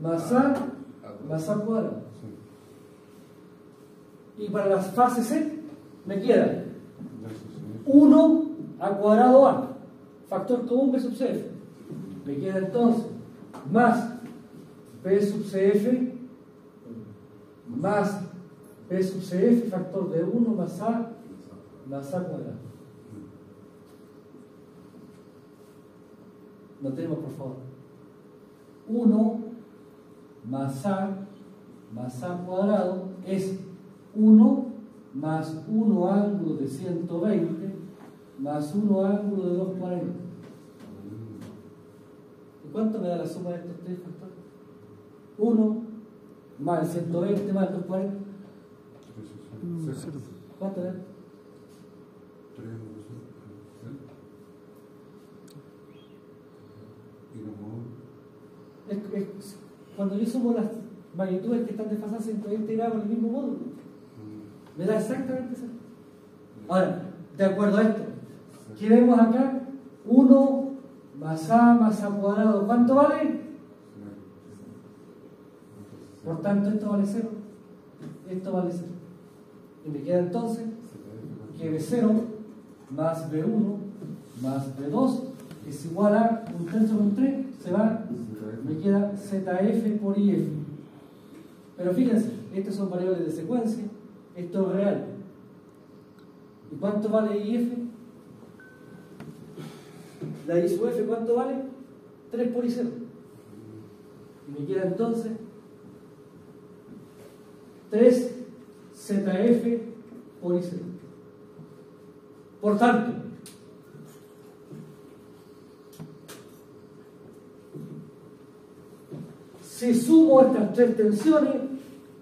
más A cuadrado. Y para las fases C me queda 1 a cuadrado A, factor común B sub CF. Me queda entonces más B sub CF más B sub CF, factor de 1 más A cuadrado. Notemos por favor. 1 más A cuadrado es 1 más 1 ángulo de 120 más 1 ángulo de 240. ¿Y cuánto me da la suma de estos tres factores? 1 más el 120 más el 240. ¿Cuánto da? Cuando yo sumo las magnitudes que están desfasadas 120 grados en el mismo módulo, me da exactamente eso. Ahora, de acuerdo a esto, ¿qué vemos acá? 1 más A cuadrado, ¿cuánto vale? Por tanto, esto vale 0. Esto vale 0. Y me queda entonces que B0 más B1 más B2 es igual a 1/3 con 3, se va, me queda ZF por IF. Pero fíjense, estas son variables de secuencia, esto es real. ¿Y cuánto vale IF? La I sub F, ¿cuánto vale? 3 por I0. Y me queda entonces 3 ZF por I0. Por tanto, si sumo estas tres tensiones,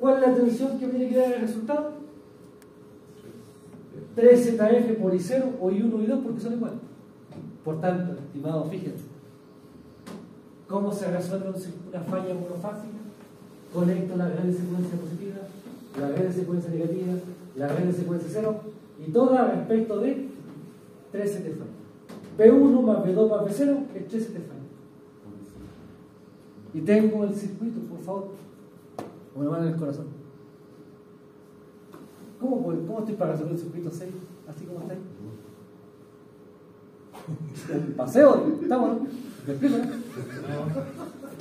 ¿cuál es la tensión que me tiene que dar el resultado? 3 ZF por I0 o I1 y I2 porque son iguales. Por tanto, estimados, fíjense cómo se resuelve una falla monofásica. Conecto la red de secuencia positiva, la red de secuencia negativa, la red de secuencia 0 y toda respecto de 3 ZF. P1 más B2 más B0 es 3 ZF. Y tengo el circuito, por favor. Una mano en el corazón. ¿Cómo estoy para resolver el circuito 6? Así como está ahí. El paseo, ¿estamos? ¿No? ¿Me explico?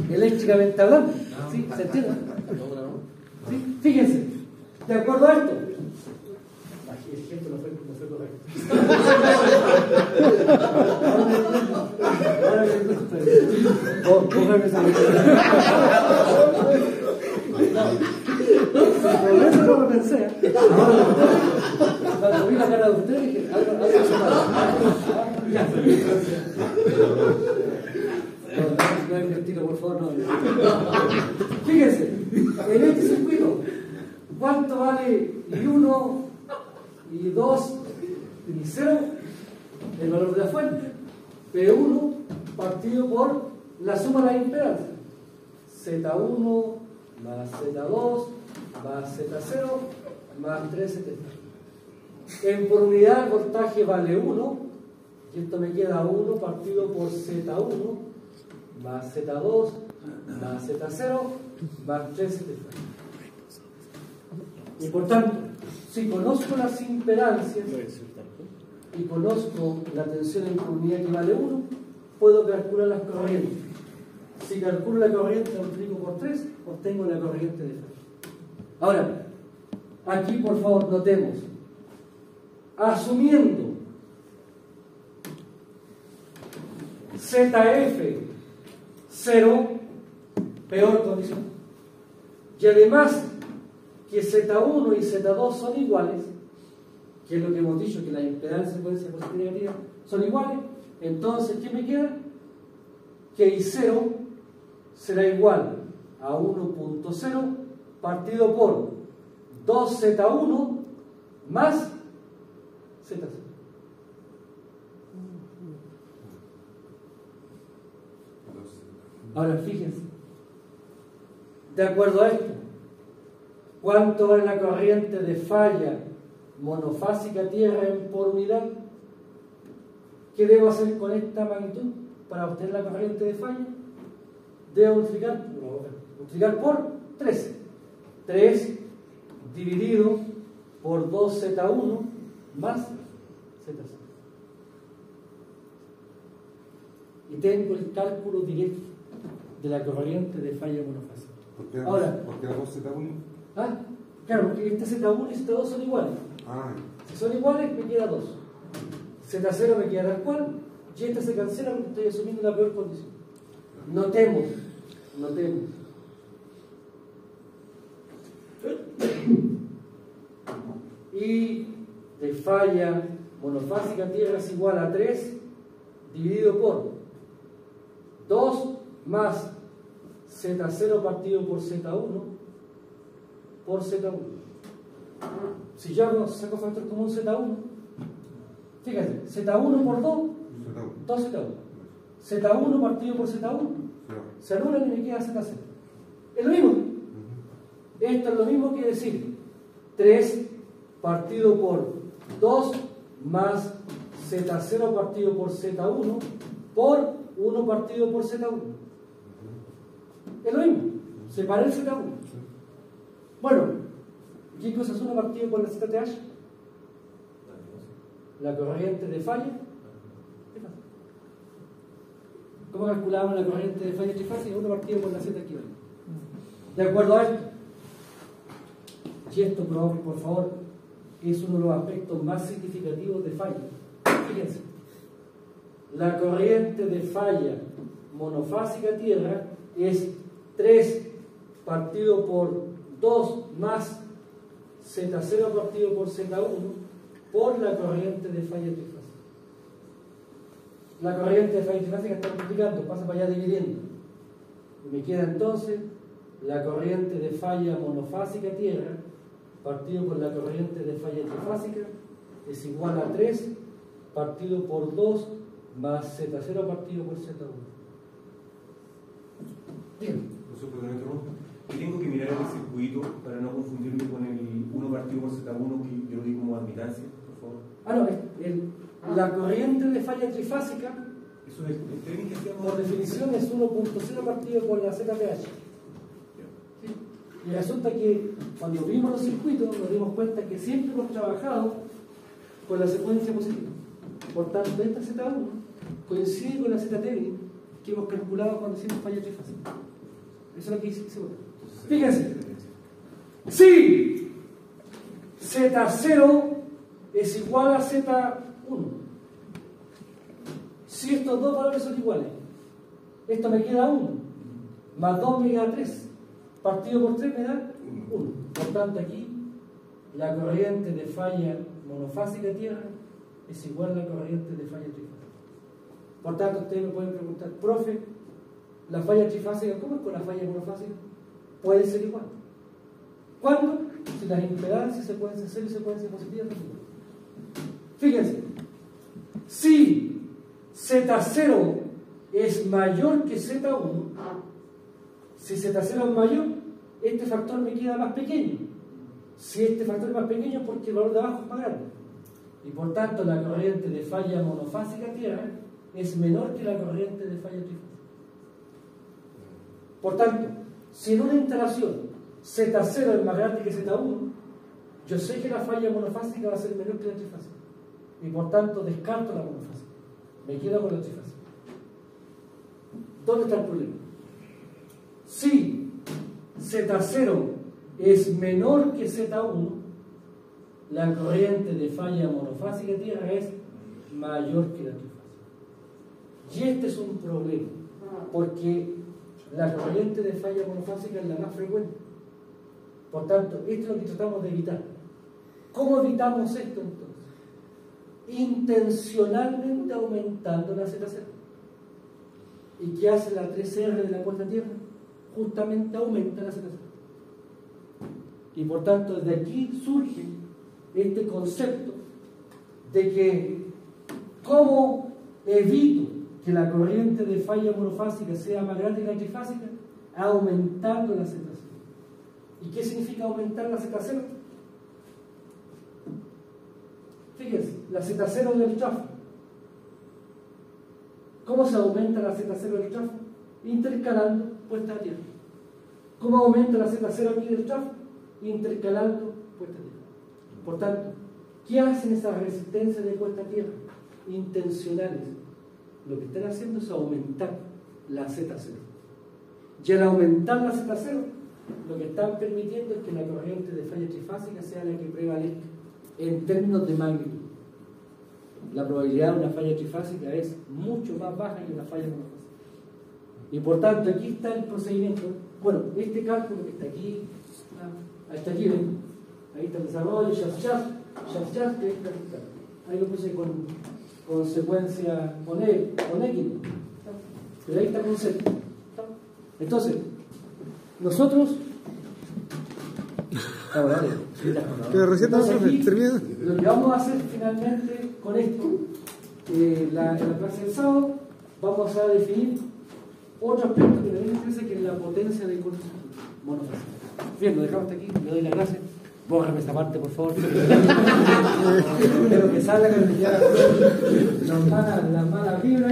Eléctricamente hablando. ¿Sí? ¿Se entiende? ¿Sí? Fíjense, de acuerdo a esto. El ejemplo no fue correcto. Cógeme esa por eso no lo pensé. Cuando vi la cara de usted dije, algo se pasa. Ya. No hay estilo, por favor, no. Fíjense, en este circuito, ¿cuánto vale I1, I2 y 0? El valor de la fuente. P1 partido por la suma de las impedancias. Z1 más Z2 más Z0 más 3 ZF. En por unidad el voltaje vale 1 y esto me queda 1 partido por Z1 más Z2 más Z0 más 3 ZF. Y por tanto, si conozco las impedancias y conozco la tensión en por unidad que vale 1, puedo calcular las corrientes. Si calculo la corriente multiplico por 3, obtengo la corriente de falla. Ahora, aquí por favor notemos, asumiendo ZF 0, peor condición, y además que Z1 y Z2 son iguales, que es lo que hemos dicho, que las impedancias secuencia positiva y negativa son iguales, entonces, ¿qué me queda? Que I0 será igual a 1.0 partido por 2Z1 más Z0. Ahora fíjense, de acuerdo a esto, ¿cuánto vale la corriente de falla monofásica tierra en por unidad? ¿Qué debo hacer con esta magnitud para obtener la corriente de falla? debo multiplicar por 13. 3 dividido por 2Z1 más Z0. Y tengo el cálculo directo de la corriente de falla monofásica. ¿Por qué la 2Z1? Ah, claro, porque este Z1 y Z2 son iguales. Ah, Si son iguales, me queda 2. Z0 me queda tal cual, y esta se cancela porque estoy asumiendo la peor condición. Notemos. Y de falla monofásica tierra es igual a 3 dividido por 2 más Z0 partido por Z1 por Z1. Si yo saco factor común Z1, fíjate, Z1 por 2, 2Z1. Z1 partido por Z1, se anulan y me queda Z0. Es lo mismo. Esto es lo mismo que decir 3 partido por 2 más Z0 partido por Z1 por 1 partido por Z1. Es lo mismo. Separé el Z1. Bueno, ¿qué cosa es 1 partido por la ZTH? La corriente de falla. ¿Cómo calculamos la corriente de falla trifásica? 1 partido por la Z equivalente. De acuerdo a esto. Y esto, por favor, es uno de los aspectos más significativos de falla. Fíjense. La corriente de falla monofásica tierra es 3 partido por 2 más Z0 partido por Z1 por la corriente de falla trifásica. La corriente de falla trifásica está multiplicando, pasa para allá dividiendo. Y me queda entonces la corriente de falla monofásica tierra partido por la corriente de falla trifásica es igual a 3 partido por 2 más Z0 partido por Z1. Dígame. Y tengo que mirar el circuito para no confundirme con el 1 partido por Z1 que yo lo di como admitancia, por favor. Ah, no, la corriente de falla trifásica, Eso es el término que hacíamos. por definición, es 1.0 partido por la ZTH. Y resulta que cuando vimos los circuitos nos dimos cuenta que siempre hemos trabajado con la secuencia positiva. Por tanto, esta Z1 coincide con la ZT que hemos calculado cuando hicimos falla trifásica. Eso es lo que hicimos. Fíjense, si Z0 es igual a Z1, si estos dos valores son iguales, esto me queda 1, más 2 me queda 3, partido por 3 me da 1. Por tanto, aquí la corriente de falla monofásica tierra es igual a la corriente de falla trifásica. Por tanto, ustedes me pueden preguntar, profe, ¿la falla trifásica cómo es con la falla monofásica? Puede ser igual. ¿Cuándo? Si las impedancias se pueden ser cero y se pueden ser positivas. Fíjense, si Z0 es mayor que Z1, si Z0 es mayor, este factor me queda más pequeño. Si este factor es más pequeño, porque el valor de abajo es más grande. Y por tanto, la corriente de falla monofásica tierra es menor que la corriente de falla trifásica. Por tanto, si en una instalación Z0 es más grande que Z1, yo sé que la falla monofásica va a ser menor que la trifásica. Y por tanto, descarto la monofásica. Me quedo con la trifásica. ¿Dónde está el problema? Si Z0 es menor que Z1, la corriente de falla monofásica tierra es mayor que la trifásica. Y este es un problema, porque la corriente de falla monofásica es la más frecuente. Por tanto, esto es lo que tratamos de evitar. ¿Cómo evitamos esto entonces? Intencionalmente aumentando la Z0. ¿Y qué hace la 3R de la puerta tierra? Justamente aumenta la Z0. Y por tanto, desde aquí surge este concepto de que ¿cómo evito que la corriente de falla monofásica sea más grande que la trifásica? Aumentando la Z0. ¿Y qué significa aumentar la Z0? Fíjense, la Z0 del trafo. ¿Cómo se aumenta la Z0 del trafo? Intercalando puesta a tierra. ¿Cómo aumenta la Z0 aquí del tráfico? Intercalando puesta a tierra. Por tanto, ¿qué hacen esas resistencias de puesta a tierra? Intencionales. Lo que están haciendo es aumentar la Z0. Y al aumentar la Z0, lo que están permitiendo es que la corriente de falla trifásica sea la que prevalezca en términos de magnitud. La probabilidad de una falla trifásica es mucho más baja que una falla monofásica. Y por tanto, aquí está el procedimiento. Bueno, este cálculo que está aquí, hasta aquí, ¿ven? Ahí está el desarrollo, Shaft, que está aquí. Ahí lo puse con secuencia, con X, pero ahí está con Z. Entonces, nosotros. Entonces, aquí, lo que vamos a hacer finalmente con esto, en la clase del sábado, vamos a definir otro aspecto que también me interesa, que es la potencia de corto monofásico. Bien, lo dejamos hasta aquí, le doy la clase. Bórrame esta parte, por favor. Espero que salga, que ya las malas vibras.